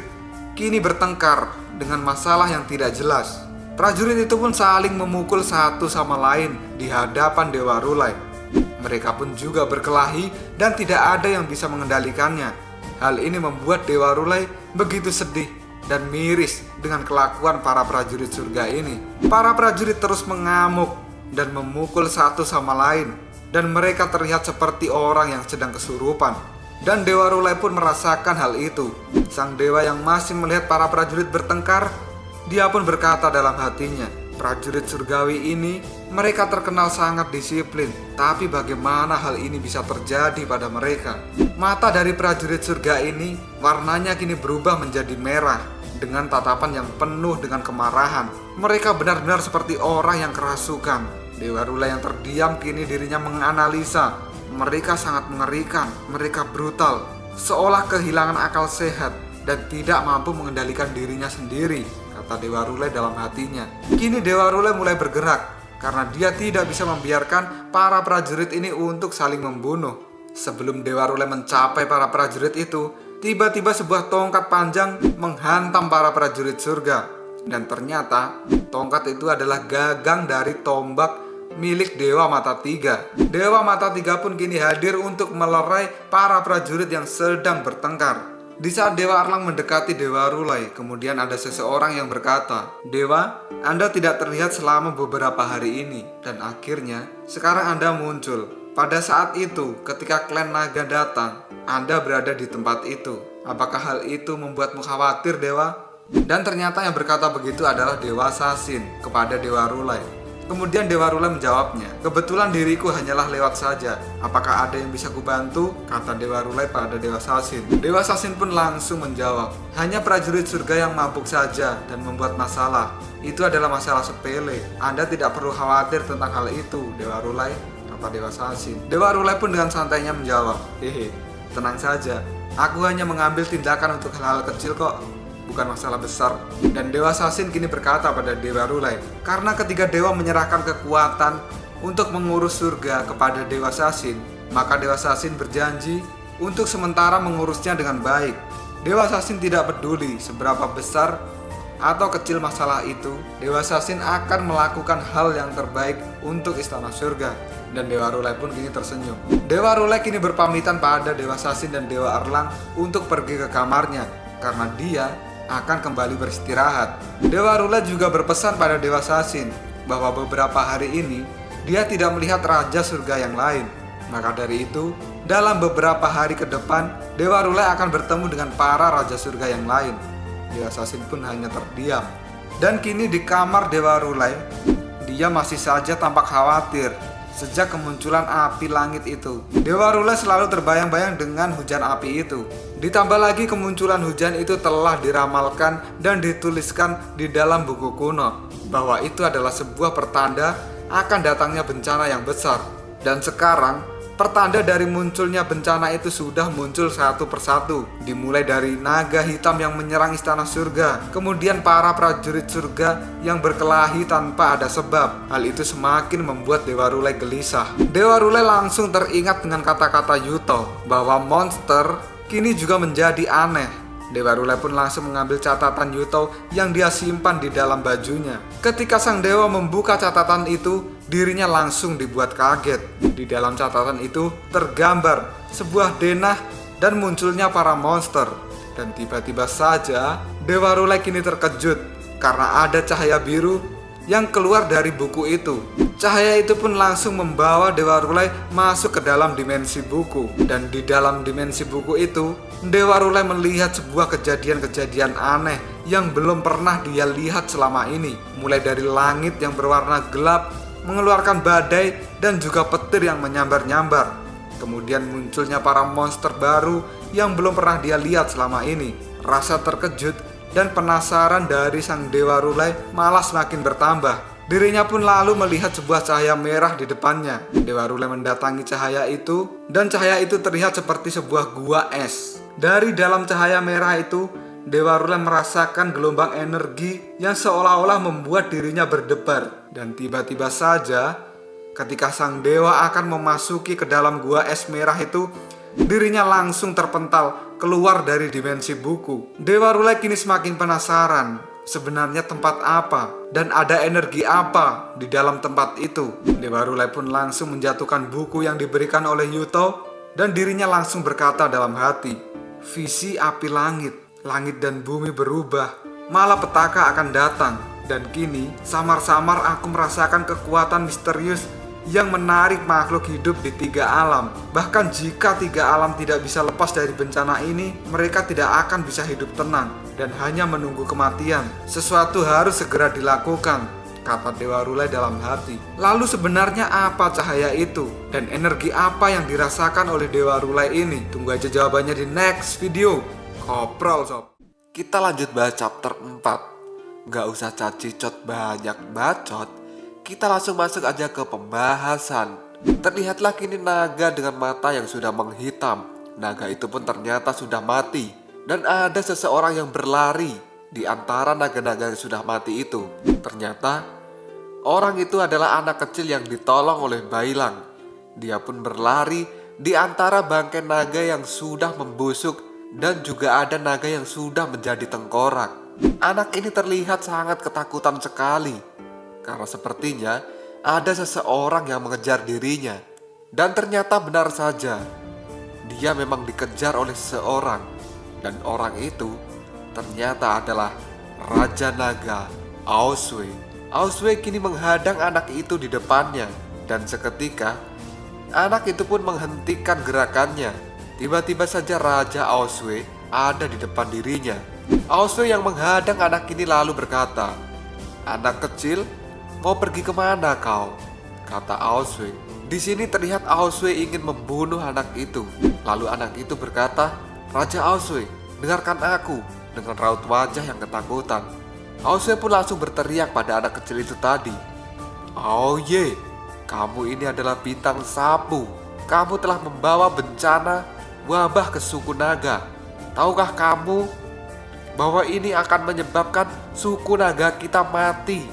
kini bertengkar dengan masalah yang tidak jelas. Prajurit itu pun saling memukul satu sama lain di hadapan Dewa Rulai. Mereka pun juga berkelahi dan tidak ada yang bisa mengendalikannya. Hal ini membuat Dewa Rulai begitu sedih dan miris dengan kelakuan para prajurit surga ini. Para prajurit terus mengamuk dan memukul satu sama lain, dan mereka terlihat seperti orang yang sedang kesurupan. Dan Dewa Rulai pun merasakan hal itu. Sang dewa yang masih melihat para prajurit bertengkar, dia pun berkata dalam hatinya, "Prajurit surgawi ini, mereka terkenal sangat disiplin. Tapi bagaimana hal ini bisa terjadi pada mereka?" Mata dari prajurit surga ini warnanya kini berubah menjadi merah dengan tatapan yang penuh dengan kemarahan. Mereka benar-benar seperti orang yang kerasukan. Dewa Rulai yang terdiam kini dirinya menganalisa. Mereka sangat mengerikan, mereka brutal, seolah kehilangan akal sehat dan tidak mampu mengendalikan dirinya sendiri, kata Dewa Rulai dalam hatinya. Kini Dewa Rulai mulai bergerak karena dia tidak bisa membiarkan para prajurit ini untuk saling membunuh. Sebelum Dewa Rulai mencapai para prajurit itu, tiba-tiba sebuah tongkat panjang menghantam para prajurit surga. Dan ternyata tongkat itu adalah gagang dari tombak milik Dewa Mata Tiga. Dewa Mata Tiga pun kini hadir untuk melerai para prajurit yang sedang bertengkar. Di saat Dewa Arlang mendekati Dewa Rulai, kemudian ada seseorang yang berkata, "Dewa, Anda tidak terlihat selama beberapa hari ini, dan akhirnya sekarang Anda muncul. Pada saat itu, ketika klan naga datang, Anda berada di tempat itu. Apakah hal itu membuatmu khawatir, Dewa?" Dan ternyata yang berkata begitu adalah Dewa Sasin kepada Dewa Rulai. Kemudian Dewa Rulai menjawabnya, "Kebetulan diriku hanyalah lewat saja. Apakah ada yang bisa kubantu?" kata Dewa Rulai pada Dewa Sasin. Dewa Sasin pun langsung menjawab, "Hanya prajurit surga yang mabuk saja dan membuat masalah. Itu adalah masalah sepele. Anda tidak perlu khawatir tentang hal itu, Dewa Rulai," kata Dewa Sasin. Dewa Rulai pun dengan santainya menjawab, "Hehe, tenang saja. Aku hanya mengambil tindakan untuk hal-hal kecil kok, bukan masalah besar." Dan Dewa Sasin kini berkata pada Dewa Rulai, karena ketiga dewa menyerahkan kekuatan untuk mengurus surga kepada Dewa Sasin, maka Dewa Sasin berjanji untuk sementara mengurusnya dengan baik. Dewa Sasin tidak peduli seberapa besar atau kecil masalah itu, Dewa Sasin akan melakukan hal yang terbaik untuk istana surga. Dan Dewa Rulai pun kini tersenyum. Dewa Rulai kini berpamitan pada Dewa Sasin dan Dewa Arlang untuk pergi ke kamarnya, karena dia akan kembali beristirahat. Dewa Rulai juga berpesan pada Dewa Sasin bahwa beberapa hari ini dia tidak melihat Raja Surga yang lain. Maka dari itu, dalam beberapa hari ke depan, Dewa Rulai akan bertemu dengan para Raja Surga yang lain. Dewa Sasin pun hanya terdiam. Dan kini di kamar Dewa Rulai, dia masih saja tampak khawatir sejak kemunculan api langit itu. Dewa Rulai selalu terbayang-bayang dengan hujan api itu. Ditambah lagi kemunculan hujan itu telah diramalkan dan dituliskan di dalam buku kuno bahwa itu adalah sebuah pertanda akan datangnya bencana yang besar. Dan sekarang Pertanda dari munculnya bencana itu sudah muncul satu persatu. Dimulai dari naga hitam yang menyerang istana surga, kemudian para prajurit surga yang berkelahi tanpa ada sebab. Hal itu semakin membuat Dewa Rulai gelisah. Dewa Rulai langsung teringat dengan kata-kata Yuto bahwa monster kini juga menjadi aneh. Dewa Rulai pun langsung mengambil catatan Yuto yang dia simpan di dalam bajunya. Ketika sang dewa membuka catatan itu, dirinya langsung dibuat kaget. Di dalam catatan itu tergambar sebuah denah dan munculnya para monster. Dan tiba-tiba saja Dewa Rulai kini terkejut karena ada cahaya biru yang keluar dari buku itu. Cahaya itu pun langsung membawa Dewa Rulai masuk ke dalam dimensi buku. Dan di dalam dimensi buku itu, Dewa Rulai melihat sebuah kejadian-kejadian aneh yang belum pernah dia lihat selama ini. Mulai dari langit yang berwarna gelap, mengeluarkan badai dan juga petir yang menyambar-nyambar. Kemudian munculnya para monster baru yang belum pernah dia lihat selama ini. Rasa terkejut dan penasaran dari sang Dewa Rulai malah semakin bertambah. Dirinya pun lalu melihat sebuah cahaya merah di depannya. Dewa Rulai mendatangi cahaya itu, dan cahaya itu terlihat seperti sebuah gua es. Dari dalam cahaya merah itu, Dewa Rulai merasakan gelombang energi yang seolah-olah membuat dirinya berdebar. Dan tiba-tiba saja, ketika sang dewa akan memasuki ke dalam gua es merah itu, dirinya langsung terpental keluar dari dimensi buku. Dewa Rulai kini semakin penasaran, sebenarnya tempat apa dan ada energi apa di dalam tempat itu. Dewa Rulai pun langsung menjatuhkan buku yang diberikan oleh Yuto, dan dirinya langsung berkata dalam hati, visi api langit, langit dan bumi berubah, malapetaka akan datang. Dan kini samar-samar aku merasakan kekuatan misterius yang menarik makhluk hidup di 3 alam. Bahkan jika 3 alam tidak bisa lepas dari bencana ini, mereka tidak akan bisa hidup tenang dan hanya menunggu kematian. Sesuatu harus segera dilakukan, kata Dewa Rulai dalam hati. Lalu sebenarnya apa cahaya itu? Dan energi apa yang dirasakan oleh Dewa Rulai ini? Tunggu aja jawabannya di next video. Koprol sob. Kita lanjut bahas chapter 4. Gak usah cacicot banyak bacot, kita langsung masuk aja ke pembahasan. Terlihatlah kini naga dengan mata yang sudah menghitam. Naga itu pun ternyata sudah mati. Dan ada seseorang yang berlari di antara naga-naga yang sudah mati itu. Ternyata orang itu adalah anak kecil yang ditolong oleh Bailang. Dia pun berlari di antara bangkai naga yang sudah membusuk, dan juga ada naga yang sudah menjadi tengkorak. Anak ini terlihat sangat ketakutan sekali, karena sepertinya ada seseorang yang mengejar dirinya. Dan ternyata benar saja, dia memang dikejar oleh seseorang. Dan orang itu ternyata adalah Raja Naga, Aosway. Aosway kini menghadang anak itu di depannya. Dan seketika, anak itu pun menghentikan gerakannya. Tiba-tiba saja Raja Aosway ada di depan dirinya. Aosway yang menghadang anak ini lalu berkata, "Anak kecil, mau pergi kemana kau?" kata Aosway. Di sini terlihat Aosway ingin membunuh anak itu. Lalu anak itu berkata, "Raja Aosway, dengarkan aku," dengan raut wajah yang ketakutan. Aosway pun langsung berteriak pada anak kecil itu tadi, "Aoye, kamu ini adalah bintang sapu. Kamu telah membawa bencana wabah ke suku naga. Tahukah kamu bahwa ini akan menyebabkan suku naga kita mati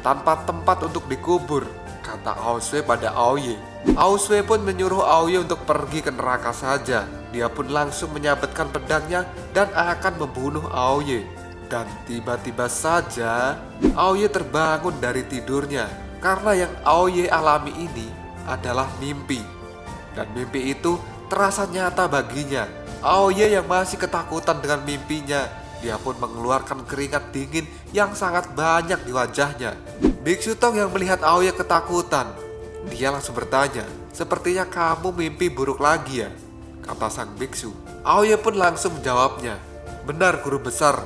tanpa tempat untuk dikubur?" kata Aosway pada Aoye. Aosway pun menyuruh Aoye untuk pergi ke neraka saja. Dia pun langsung menyabetkan pedangnya dan akan membunuh Aoye. Dan tiba-tiba saja Aoye terbangun dari tidurnya, karena yang Aoye alami ini adalah mimpi. Dan mimpi itu terasa nyata baginya. Aoye yang masih ketakutan dengan mimpinya, dia pun mengeluarkan keringat dingin yang sangat banyak di wajahnya. Biksu Tong yang melihat Aoye ketakutan, dia langsung bertanya, "Sepertinya kamu mimpi buruk lagi ya?" kata sang biksu. Aoye pun langsung menjawabnya, "Benar guru besar,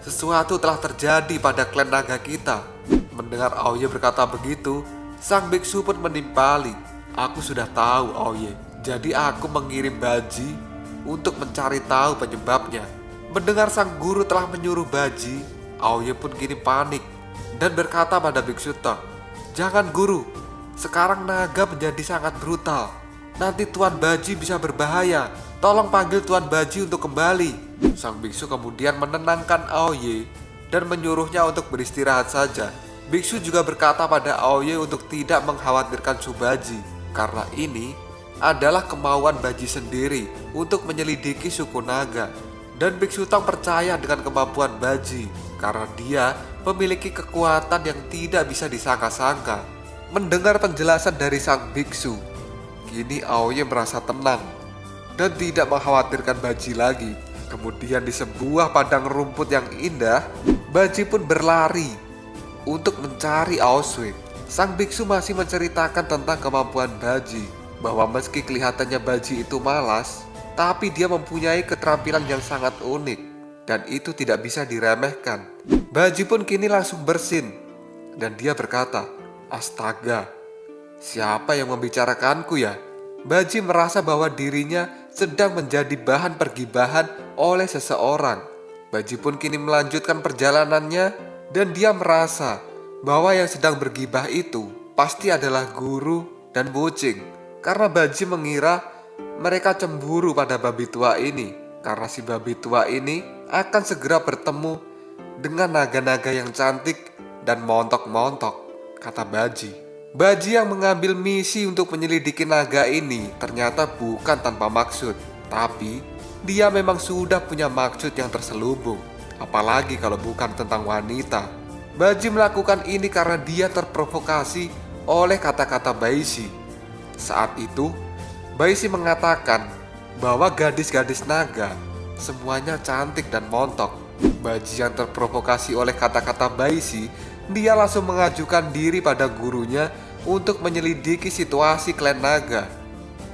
sesuatu telah terjadi pada klan naga kita." Mendengar Aoye berkata begitu, sang biksu pun menimpali, "Aku sudah tahu Aoye, jadi aku mengirim Baji untuk mencari tahu penyebabnya." Mendengar sang guru telah menyuruh Baji, Aoye pun kini panik dan berkata pada Biksu Tong, "Jangan guru, sekarang naga menjadi sangat brutal. Nanti Tuan Baji bisa berbahaya. Tolong panggil Tuan Baji untuk kembali. Sang biksu kemudian menenangkan Aoye dan menyuruhnya untuk beristirahat saja. Biksu juga berkata pada Aoye untuk tidak mengkhawatirkan Subaji, karena ini adalah kemauan Baji sendiri untuk menyelidiki suku naga. Dan Biksu Tong percaya dengan kemampuan Baji karena dia memiliki kekuatan yang tidak bisa disangka-sangka. Mendengar penjelasan dari sang biksu, kini Aoye merasa tenang dan tidak mengkhawatirkan Baji lagi. Kemudian di sebuah padang rumput yang indah, Baji pun berlari untuk mencari Aosue. Sang biksu masih menceritakan tentang kemampuan Baji, bahwa meski kelihatannya Baji itu malas, tapi dia mempunyai keterampilan yang sangat unik dan itu tidak bisa diremehkan. Baji pun kini langsung bersin dan dia berkata, "Astaga, siapa yang membicarakanku ya?" Baji merasa bahwa dirinya sedang menjadi bahan pergibahan oleh seseorang. Baji pun kini melanjutkan perjalanannya dan dia merasa bahwa yang sedang bergibah itu pasti adalah guru dan Bocing. Karena Baji mengira mereka cemburu pada babi tua ini, karena si babi tua ini akan segera bertemu dengan naga-naga yang cantik dan montok-montok, kata Baji. Baji yang mengambil misi untuk menyelidiki naga ini ternyata bukan tanpa maksud, tapi dia memang sudah punya maksud yang terselubung, apalagi kalau bukan tentang wanita. Baji melakukan ini karena dia terprovokasi oleh kata-kata Baishi. Saat itu, Baishi mengatakan bahwa gadis-gadis naga semuanya cantik dan montok. Baji yang terprovokasi oleh kata-kata Baishi, dia langsung mengajukan diri pada gurunya untuk menyelidiki situasi klan naga.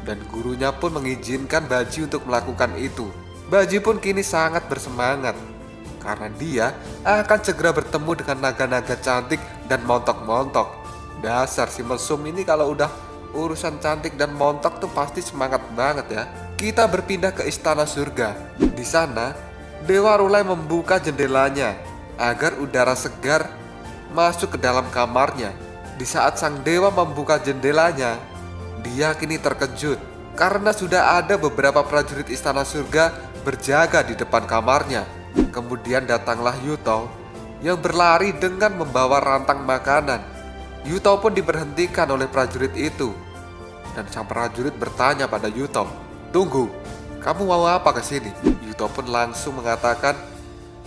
Dan gurunya pun mengizinkan Baji untuk melakukan itu. Baji pun kini sangat bersemangat karena dia akan segera bertemu dengan naga-naga cantik dan montok-montok. Dasar si mesum ini kalau udah urusan cantik dan montok tuh pasti semangat banget ya. Kita berpindah ke istana surga. Di sana, Dewa Rulai membuka jendelanya agar udara segar masuk ke dalam kamarnya. Di saat sang dewa membuka jendelanya, dia kini terkejut karena sudah ada beberapa prajurit istana surga berjaga di depan kamarnya. Kemudian datanglah Yuto yang berlari dengan membawa rantang makanan. Yuto pun diberhentikan oleh prajurit itu. Dan sang prajurit bertanya pada Yuto, "Tunggu, kamu mau apa ke sini?" Yuto pun langsung mengatakan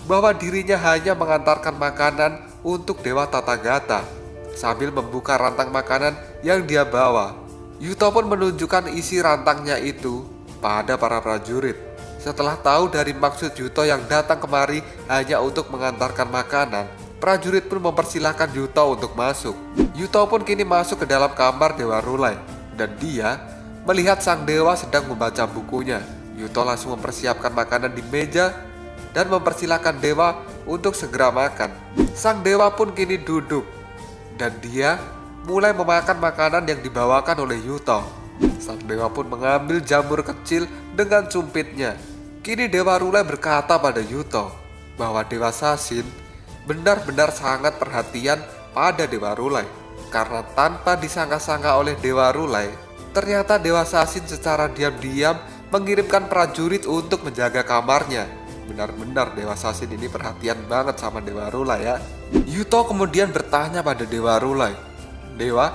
bahwa dirinya hanya mengantarkan makanan untuk Dewa Tathagata sambil membuka rantang makanan yang dia bawa. Yuto pun menunjukkan isi rantangnya itu pada para prajurit. Setelah tahu dari maksud Yuto yang datang kemari hanya untuk mengantarkan makanan, prajurit pun mempersilahkan Yuto untuk masuk. Yuto pun kini masuk ke dalam kamar Dewa Rulai dan dia melihat sang dewa sedang membaca bukunya. Yuto langsung mempersiapkan makanan di meja dan mempersilahkan dewa untuk segera makan. Sang dewa pun kini duduk dan dia mulai memakan makanan yang dibawakan oleh Yuto. Sang dewa pun mengambil jamur kecil dengan sumpitnya. Kini Dewa Rulai berkata pada Yuto bahwa Dewa Sasin benar-benar sangat perhatian pada Dewa Rulai. Karena tanpa disangka-sangka oleh Dewa Rulai, ternyata Dewa Sasin secara diam-diam mengirimkan prajurit untuk menjaga kamarnya. Benar-benar Dewa Sasin ini perhatian banget sama Dewa Rulai ya. Yuto kemudian bertanya pada Dewa Rulai, "Dewa,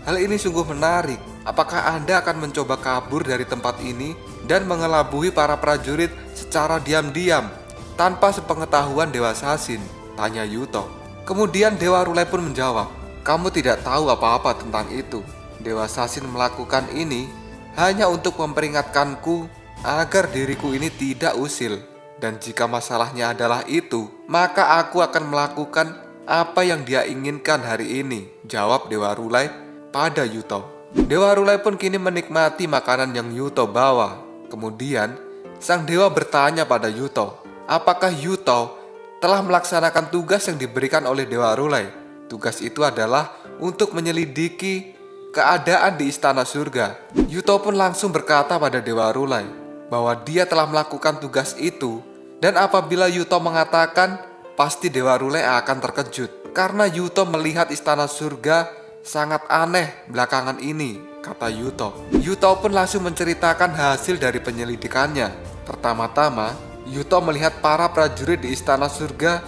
hal ini sungguh menarik. Apakah Anda akan mencoba kabur dari tempat ini dan mengelabui para prajurit secara diam-diam tanpa sepengetahuan Dewa Sasin?" tanya Yuto. Kemudian Dewa Rulai pun menjawab, "Kamu tidak tahu apa-apa tentang itu. Dewa Sasin melakukan ini hanya untuk memperingatkanku agar diriku ini tidak usil. Dan jika masalahnya adalah itu, maka aku akan melakukan apa yang dia inginkan hari ini," jawab Dewa Rulai pada Yuto. Dewa Rulai pun kini menikmati makanan yang Yuto bawa. Kemudian sang dewa bertanya pada Yuto, apakah Yuto telah melaksanakan tugas yang diberikan oleh Dewa Rulai. Tugas itu adalah untuk menyelidiki keadaan di istana surga. Yuto pun langsung berkata pada Dewa Rulai bahwa dia telah melakukan tugas itu. Dan apabila Yuto mengatakan, pasti Dewa Rulai akan terkejut karena Yuto melihat istana surga sangat aneh belakangan ini, kata Yuto. Yuto pun langsung menceritakan hasil dari penyelidikannya. Pertama-tama, Yuto melihat para prajurit di Istana Surga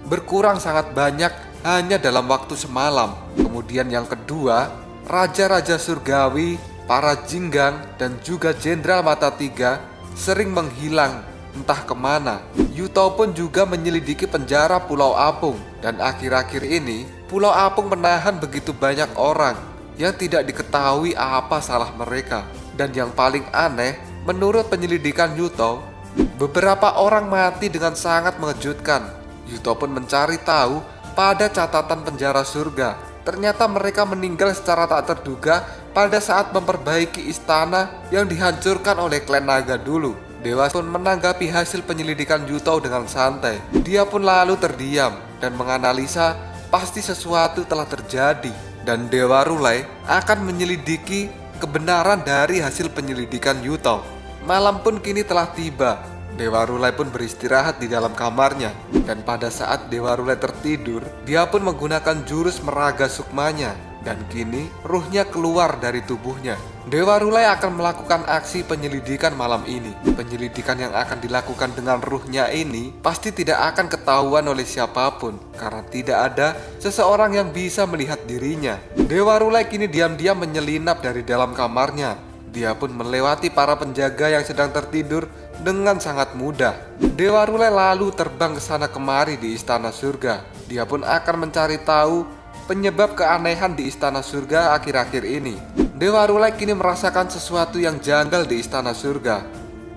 berkurang sangat banyak hanya dalam waktu semalam. Kemudian yang kedua, raja-raja surgawi, para jinggang, dan juga jenderal mata tiga sering menghilang entah kemana. Yuto pun juga menyelidiki penjara Pulau Apung, dan akhir-akhir ini Pulau Apung menahan begitu banyak orang yang tidak diketahui apa salah mereka. Dan yang paling aneh, menurut penyelidikan Yuto, beberapa orang mati dengan sangat mengejutkan. Yuto pun mencari tahu pada catatan penjara surga. Ternyata mereka meninggal secara tak terduga pada saat memperbaiki istana yang dihancurkan oleh klan naga dulu. Dewa pun menanggapi hasil penyelidikan Yuto dengan santai. Dia pun lalu terdiam dan menganalisa pasti sesuatu telah terjadi. Dan Dewa Rulai akan menyelidiki kebenaran dari hasil penyelidikan Yuto. Malam pun kini telah tiba. Dewa Rulai pun beristirahat di dalam kamarnya. Dan pada saat Dewa Rulai tertidur, dia pun menggunakan jurus meraga sukmanya. Dan kini ruhnya keluar dari tubuhnya. Dewa Rulai akan melakukan aksi penyelidikan malam ini. Penyelidikan yang akan dilakukan dengan ruhnya ini pasti tidak akan ketahuan oleh siapapun, karena tidak ada seseorang yang bisa melihat dirinya. Dewa Rulai kini diam-diam menyelinap dari dalam kamarnya. Dia pun melewati para penjaga yang sedang tertidur dengan sangat mudah. Dewa Rulai lalu terbang ke sana kemari di Istana Surga. Dia pun akan mencari tahu penyebab keanehan di Istana Surga akhir-akhir ini. Dewa Rulai kini merasakan sesuatu yang janggal di Istana Surga.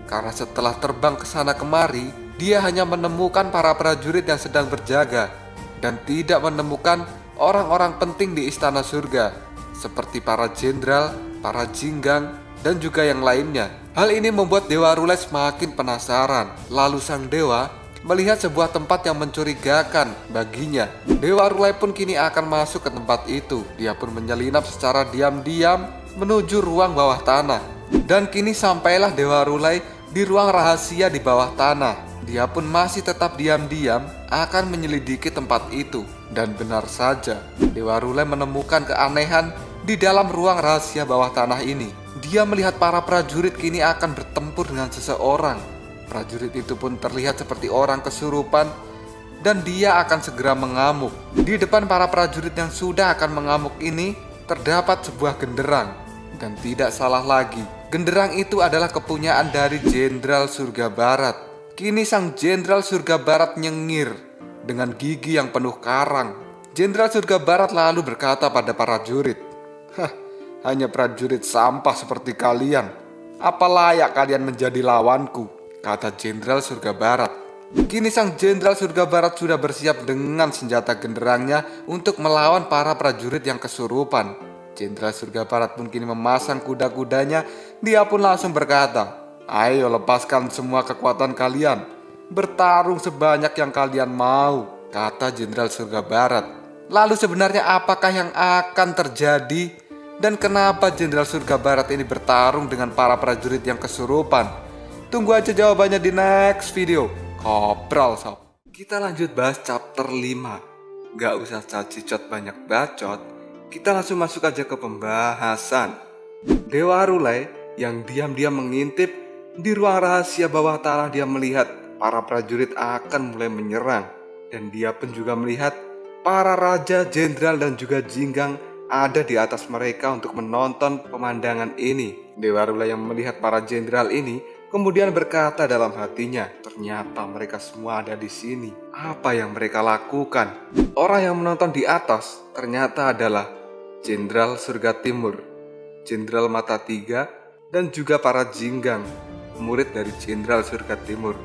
Karena setelah terbang ke sana kemari, dia hanya menemukan para prajurit yang sedang berjaga dan tidak menemukan orang-orang penting di Istana Surga, seperti para jenderal, para jinggang, dan juga yang lainnya. Hal ini membuat Dewa Rulai semakin penasaran. Lalu sang dewa melihat sebuah tempat yang mencurigakan baginya. Dewa Rulai pun kini akan masuk ke tempat itu. Dia pun menyelinap secara diam-diam menuju ruang bawah tanah. Dan kini sampailah Dewa Rulai di ruang rahasia di bawah tanah. Dia pun masih tetap diam-diam akan menyelidiki tempat itu. Dan benar saja, Dewa Rulai menemukan keanehan di dalam ruang rahasia bawah tanah ini. Dia melihat para prajurit kini akan bertempur dengan seseorang. Prajurit itu pun terlihat seperti orang kesurupan dan dia akan segera mengamuk. Di depan para prajurit yang sudah akan mengamuk ini terdapat sebuah genderang. Dan tidak salah lagi, genderang itu adalah kepunyaan dari Jenderal Surga Barat. Kini sang Jenderal Surga Barat nyengir dengan gigi yang penuh karang. Jenderal Surga Barat lalu berkata pada para prajurit, hanya prajurit sampah seperti kalian. Apa layak kalian menjadi lawanku? Kata Jenderal Surga Barat. Kini sang Jenderal Surga Barat sudah bersiap dengan senjata genderangnya untuk melawan para prajurit yang kesurupan. Jenderal Surga Barat pun kini memasang kuda-kudanya. Dia pun langsung berkata, ayo lepaskan semua kekuatan kalian. Bertarung sebanyak yang kalian mau, kata Jenderal Surga Barat. Lalu sebenarnya apakah yang akan terjadi? Dan kenapa Jenderal Surga Barat ini bertarung dengan para prajurit yang kesurupan? Tunggu aja jawabannya di next video. Kopral sob. Kita lanjut bahas chapter 5. Gak usah cacicot banyak bacot, kita langsung masuk aja ke pembahasan. Dewa Rulai yang diam-diam mengintip di ruang rahasia bawah tanah, dia melihat para prajurit akan mulai menyerang. Dan dia pun juga melihat para raja, jenderal, dan juga jinggang ada di atas mereka untuk menonton pemandangan ini. Dewa Rulai yang melihat para jenderal ini kemudian berkata dalam hatinya, ternyata mereka semua ada di sini. Apa yang mereka lakukan? Orang yang menonton di atas ternyata adalah Jenderal Surga Timur, Jenderal Mata Tiga, dan juga para jinggang, murid dari Jenderal Surga Timur.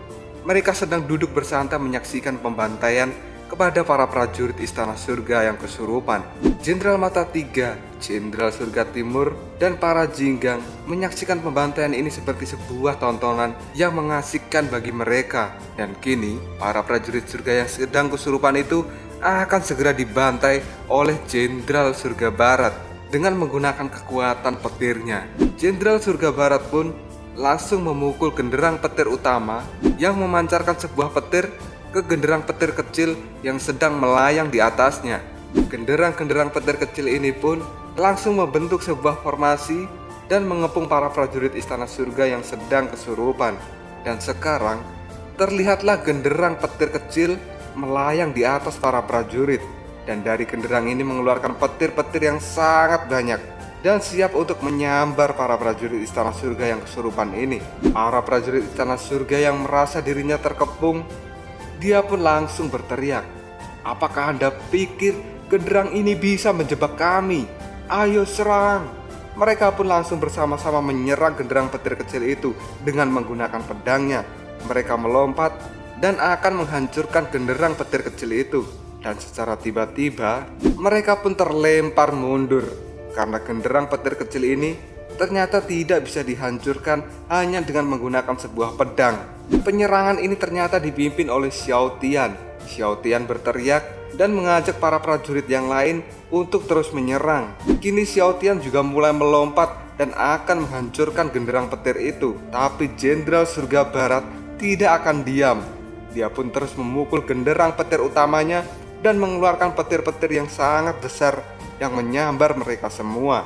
Mereka sedang duduk bersantai menyaksikan pembantaian kepada para prajurit Istana Surga yang kesurupan. Jenderal Mata Tiga, Jenderal Surga Timur, dan para jinggang menyaksikan pembantaian ini seperti sebuah tontonan yang mengasihkan bagi mereka. Dan kini, para prajurit surga yang sedang kesurupan itu akan segera dibantai oleh Jenderal Surga Barat dengan menggunakan kekuatan petirnya. Jenderal Surga Barat pun langsung memukul genderang petir utama yang memancarkan sebuah petir ke genderang petir kecil yang sedang melayang di atasnya. Genderang-genderang petir kecil ini pun langsung membentuk sebuah formasi dan mengepung para prajurit istana surga yang sedang kesurupan. Dan sekarang terlihatlah genderang petir kecil melayang di atas para prajurit. Dan dari genderang ini mengeluarkan petir-petir yang sangat banyak dan siap untuk menyambar para prajurit istana surga yang kesurupan ini. Para prajurit istana surga yang merasa dirinya terkepung, dia pun langsung berteriak, "Apakah Anda pikir genderang ini bisa menjebak kami? Ayo serang!" Mereka pun langsung bersama-sama menyerang genderang petir kecil itu dengan menggunakan pedangnya. Mereka melompat dan akan menghancurkan genderang petir kecil itu. Dan secara tiba-tiba mereka pun terlempar mundur karena genderang petir kecil ini ternyata tidak bisa dihancurkan hanya dengan menggunakan sebuah pedang. Penyerangan ini ternyata dipimpin oleh Xiao Tian. Xiao Tian berteriak dan mengajak para prajurit yang lain untuk terus menyerang. Kini Xiao Tian juga mulai melompat dan akan menghancurkan genderang petir itu. Tapi Jenderal Surga Barat tidak akan diam. Dia pun terus memukul genderang petir utamanya dan mengeluarkan petir-petir yang sangat besar yang menyambar mereka semua.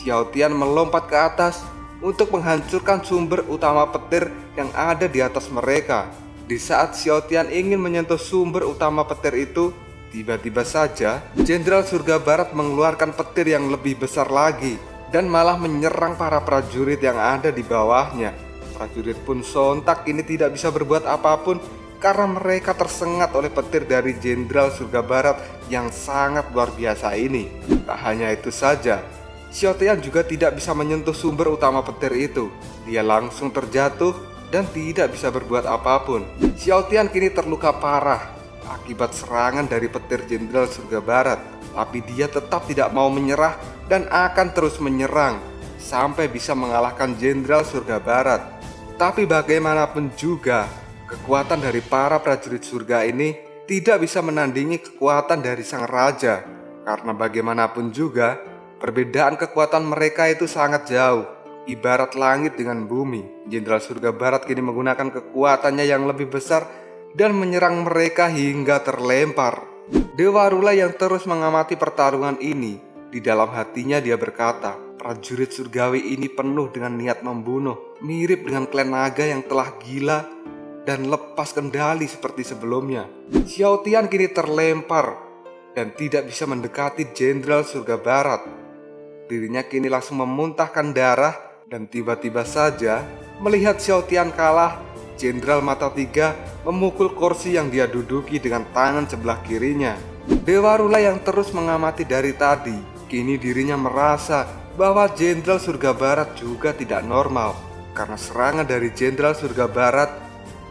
Xiao Tian melompat ke atas untuk menghancurkan sumber utama petir yang ada di atas mereka. Di saat Xiao Tian ingin menyentuh sumber utama petir itu, tiba-tiba saja Jenderal Surga Barat mengeluarkan petir yang lebih besar lagi dan malah menyerang para prajurit yang ada di bawahnya. Prajurit pun sontak ini tidak bisa berbuat apapun karena mereka tersengat oleh petir dari Jenderal Surga Barat yang sangat luar biasa ini. Tak hanya itu saja, Xiao Tian juga tidak bisa menyentuh sumber utama petir itu. Dia langsung terjatuh dan tidak bisa berbuat apapun. Xiao Tian kini terluka parah akibat serangan dari petir Jenderal Surga Barat. Tapi dia tetap tidak mau menyerah dan akan terus menyerang sampai bisa mengalahkan Jenderal Surga Barat. Tapi bagaimanapun juga, kekuatan dari para prajurit surga ini tidak bisa menandingi kekuatan dari sang raja. Karena bagaimanapun juga, perbedaan kekuatan mereka itu sangat jauh, ibarat langit dengan bumi. Jenderal Surga Barat kini menggunakan kekuatannya yang lebih besar dan menyerang mereka hingga terlempar. Dewa Rula yang terus mengamati pertarungan ini, di dalam hatinya dia berkata, prajurit surgawi ini penuh dengan niat membunuh, mirip dengan klan naga yang telah gila dan lepas kendali seperti sebelumnya. Xiao Tian kini terlempar dan tidak bisa mendekati Jenderal Surga Barat. Dirinya kini langsung memuntahkan darah dan tiba-tiba saja melihat Xiao Tian kalah, Jenderal Mata Tiga memukul kursi yang dia duduki dengan tangan sebelah kirinya. Dewa Rula yang terus mengamati dari tadi, kini dirinya merasa bahwa Jenderal Surga Barat juga tidak normal. Karena serangan dari Jenderal Surga Barat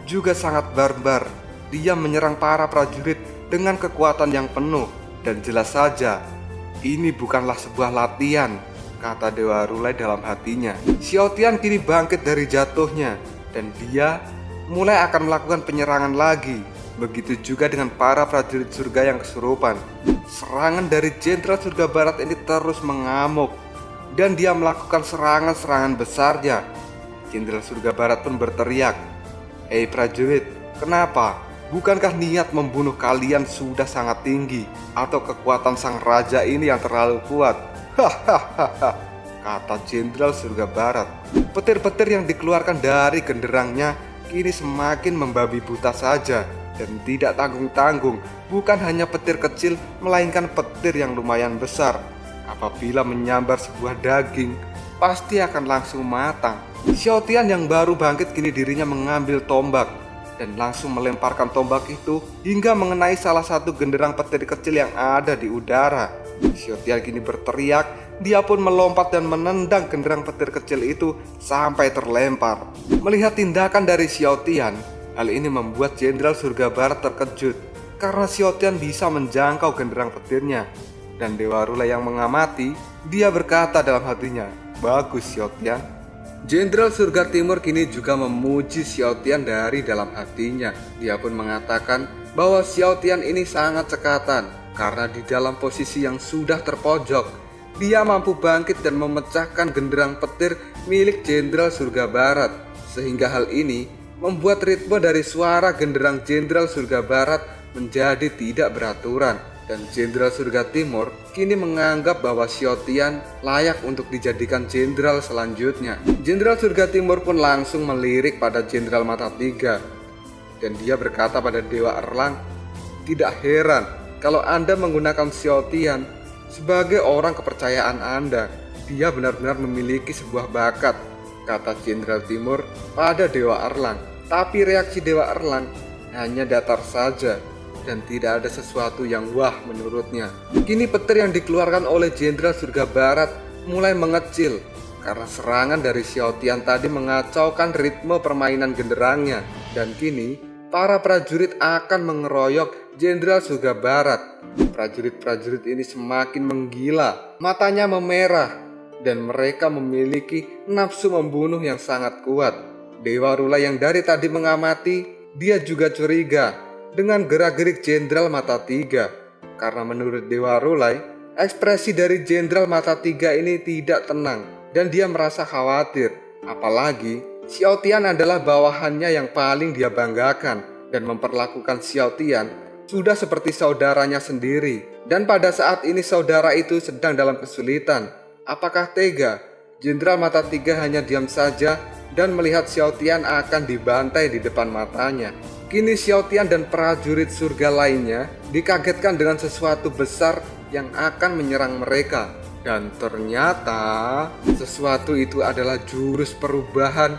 juga sangat barbar. Dia menyerang para prajurit dengan kekuatan yang penuh. Dan jelas saja, ini bukanlah sebuah latihan, kata Dewa Rulai dalam hatinya. Xiao Tian kini bangkit dari jatuhnya dan dia mulai akan melakukan penyerangan lagi. Begitu juga dengan para prajurit surga yang kesurupan. Serangan dari Jenderal Surga Barat ini terus mengamuk dan dia melakukan serangan-serangan besarnya. Jenderal Surga Barat pun berteriak, "Hei prajurit, kenapa? Bukankah niat membunuh kalian sudah sangat tinggi? Atau kekuatan sang raja ini yang terlalu kuat?" Hahaha, kata Jenderal Surga Barat. Petir-petir yang dikeluarkan dari genderangnya kini semakin membabi buta saja dan tidak tanggung-tanggung. Bukan hanya petir kecil, melainkan petir yang lumayan besar. Apabila menyambar sebuah daging, pasti akan langsung matang. Xiao Tian yang baru bangkit kini dirinya mengambil tombak dan langsung melemparkan tombak itu hingga mengenai salah satu genderang petir kecil yang ada di udara. Xiao Tian kini berteriak, dia pun melompat dan menendang genderang petir kecil itu sampai terlempar. Melihat tindakan dari Xiao Tian, hal ini membuat Jenderal Surga Barat terkejut karena Xiao Tian bisa menjangkau genderang petirnya. Dan Dewa Rula yang mengamati, dia berkata dalam hatinya, "Bagus Xiao Tian." Jenderal Surga Timur kini juga memuji Xiao Tian dari dalam hatinya. Dia pun mengatakan bahwa Xiao Tian ini sangat cekatan karena di dalam posisi yang sudah terpojok, dia mampu bangkit dan memecahkan genderang petir milik Jenderal Surga Barat. Sehingga hal ini membuat ritme dari suara genderang Jenderal Surga Barat menjadi tidak beraturan. dan Jenderal Surga Timur kini menganggap bahwa Xiao Tian layak untuk dijadikan jenderal selanjutnya. Jenderal Surga Timur pun langsung melirik pada Jenderal Mata Tiga, dan dia berkata pada Dewa Erlang, "Tidak heran kalau Anda menggunakan Xiao Tian sebagai orang kepercayaan Anda. Dia benar-benar memiliki sebuah bakat," kata Jenderal Timur pada Dewa Erlang. Tapi reaksi Dewa Erlang hanya datar saja dan tidak ada sesuatu yang wah menurutnya. Kini petir yang dikeluarkan oleh Jenderal Surga Barat mulai mengecil karena serangan dari Xiao Tian tadi mengacaukan ritme permainan genderangnya. Dan kini para prajurit akan mengeroyok Jenderal Surga Barat. Prajurit-prajurit ini semakin menggila, matanya memerah, dan mereka memiliki nafsu membunuh yang sangat kuat. Dewa Rula yang dari tadi mengamati, dia juga curiga dengan gerak-gerik Jenderal Mata Tiga. Karena menurut Dewa Rulai, ekspresi dari Jenderal Mata Tiga ini tidak tenang dan dia merasa khawatir. Apalagi Xiao Tian adalah bawahannya yang paling dia banggakan dan memperlakukan Xiao Tian sudah seperti saudaranya sendiri. Dan pada saat ini saudara itu sedang dalam kesulitan. Apakah tega Jenderal Mata Tiga hanya diam saja dan melihat Xiao Tian akan dibantai di depan matanya? Kini Xiao Tian dan prajurit surga lainnya dikagetkan dengan sesuatu besar yang akan menyerang mereka. Dan ternyata sesuatu itu adalah jurus perubahan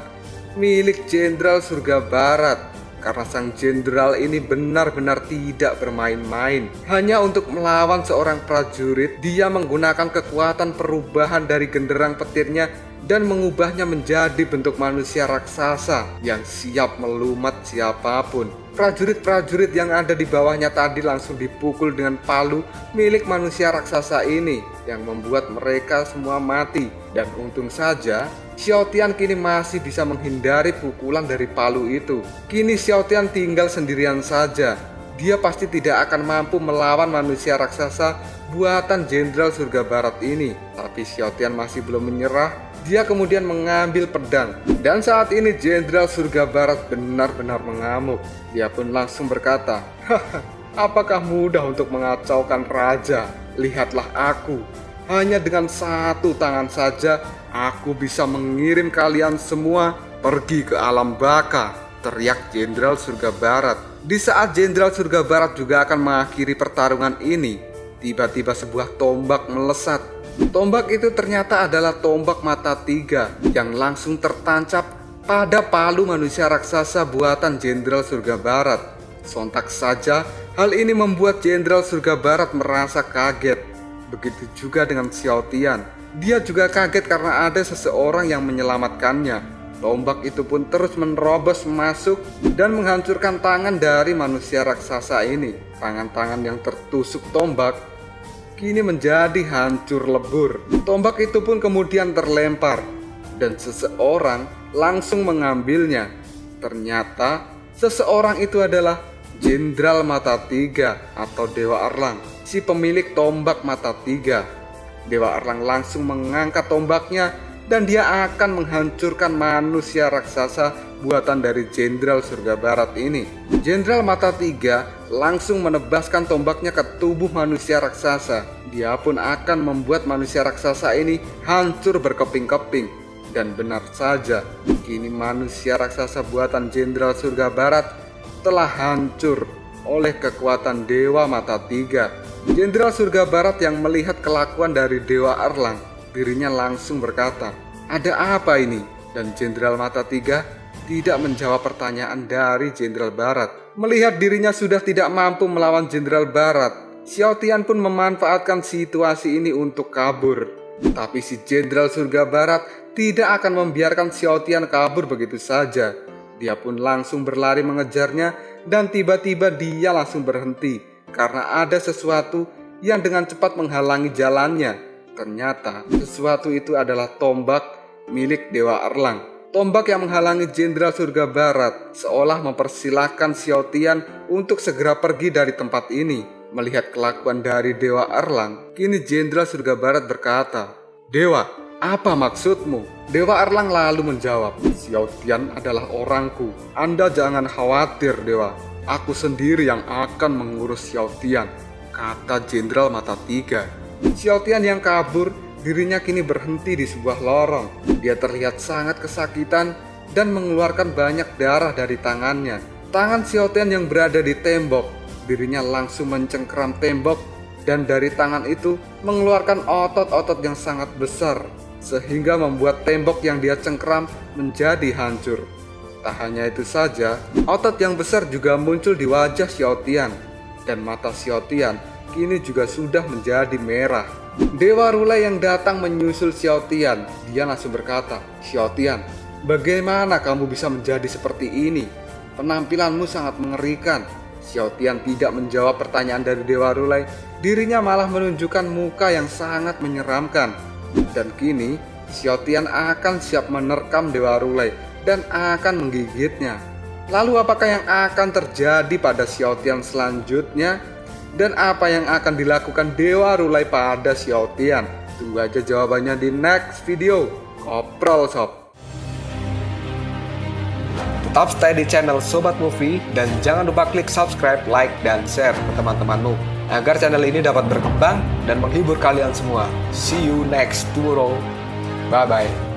milik Jenderal Surga Barat. Karena sang jenderal ini benar-benar tidak bermain-main. Hanya untuk melawan seorang prajurit, dia menggunakan kekuatan perubahan dari genderang petirnya dan mengubahnya menjadi bentuk manusia raksasa yang siap melumat siapapun. Prajurit-prajurit yang ada di bawahnya tadi langsung dipukul dengan palu milik manusia raksasa ini yang membuat mereka semua mati. Dan untung saja Xiao Tian kini masih bisa menghindari pukulan dari palu itu. Kini Xiao Tian tinggal sendirian saja. Dia pasti tidak akan mampu melawan manusia raksasa buatan Jenderal Surga Barat ini. Tapi Xiao Tian masih belum menyerah. Dia kemudian mengambil pedang. Dan saat ini Jenderal Surga Barat benar-benar mengamuk. Dia pun langsung berkata, "Haha, apakah mudah untuk mengacaukan raja? Lihatlah aku. Hanya dengan satu tangan saja aku bisa mengirim kalian semua pergi ke alam baka," teriak Jenderal Surga Barat. Di saat Jenderal Surga Barat juga akan mengakhiri pertarungan ini, tiba-tiba sebuah tombak melesat. Tombak itu ternyata adalah tombak Mata Tiga yang langsung tertancap pada palu manusia raksasa buatan Jenderal Surga Barat. Sontak saja hal ini membuat Jenderal Surga Barat merasa kaget. Begitu juga dengan Xiao Tian. Dia juga kaget karena ada seseorang yang menyelamatkannya. Tombak itu pun terus menerobos masuk dan menghancurkan tangan dari manusia raksasa ini. Tangan-tangan yang tertusuk tombak kini menjadi hancur lebur. Tombak itu pun kemudian terlempar dan seseorang langsung mengambilnya. Ternyata seseorang itu adalah Jenderal Mata Tiga atau Dewa Erlang, si pemilik tombak Mata Tiga. Dewa Erlang langsung mengangkat tombaknya dan dia akan menghancurkan manusia raksasa buatan dari Jenderal Surga Barat ini. Jenderal Mata Tiga langsung menebaskan tombaknya ke tubuh manusia raksasa. Dia pun akan membuat manusia raksasa ini hancur berkeping-keping. Dan benar saja, kini manusia raksasa buatan Jenderal Surga Barat telah hancur oleh kekuatan Dewa Mata Tiga. Jenderal Surga Barat yang melihat kelakuan dari Dewa Erlang, dirinya langsung berkata, "Ada apa ini?" Dan Jenderal Mata Tiga tidak menjawab pertanyaan dari Jenderal Barat. Melihat dirinya sudah tidak mampu melawan Jenderal Barat, Xiao Tian pun memanfaatkan situasi ini untuk kabur. Tapi si Jenderal Surga Barat tidak akan membiarkan Xiao Tian kabur begitu saja. Dia pun langsung berlari mengejarnya dan tiba-tiba dia langsung berhenti karena ada sesuatu yang dengan cepat menghalangi jalannya. Ternyata sesuatu itu adalah tombak milik Dewa Erlang. Tombak yang menghalangi Jenderal Surga Barat seolah mempersilahkan Xiao Tian untuk segera pergi dari tempat ini. Melihat kelakuan dari Dewa Erlang, kini Jenderal Surga Barat berkata, "Dewa, apa maksudmu?" Dewa Erlang lalu menjawab, "Xiao Tian adalah orangku. Anda jangan khawatir, Dewa. Aku sendiri yang akan mengurus Xiao Tian," kata Jenderal Mata Tiga. Xiao Tian yang kabur, dirinya kini berhenti di sebuah lorong. Dia terlihat sangat kesakitan dan mengeluarkan banyak darah dari tangannya. Tangan Xiao Tian yang berada di tembok, dirinya langsung mencengkeram tembok dan dari tangan itu mengeluarkan otot-otot yang sangat besar sehingga membuat tembok yang dia cengkeram menjadi hancur. Tak hanya itu saja, otot yang besar juga muncul di wajah Xiao Tian dan mata Xiao Tian kini juga sudah menjadi merah. Dewa Rulai yang datang menyusul Xiao Tian, dia langsung berkata, "Xiao Tian, bagaimana kamu bisa menjadi seperti ini? Penampilanmu sangat mengerikan." Xiao Tian tidak menjawab pertanyaan dari Dewa Rulai, dirinya malah menunjukkan muka yang sangat menyeramkan. Dan kini, Xiao Tian akan siap menerkam Dewa Rulai dan akan menggigitnya. Lalu apakah yang akan terjadi pada Xiao Tian selanjutnya? Dan apa yang akan dilakukan Dewa Rulai pada Xiao Tian? Tunggu aja jawabannya di next video. Koprol Sob. Tetap stay di channel Sobat Movie dan jangan lupa klik subscribe, like, dan share ke teman-temanmu agar channel ini dapat berkembang dan menghibur kalian semua. See you next tomorrow. Bye-bye.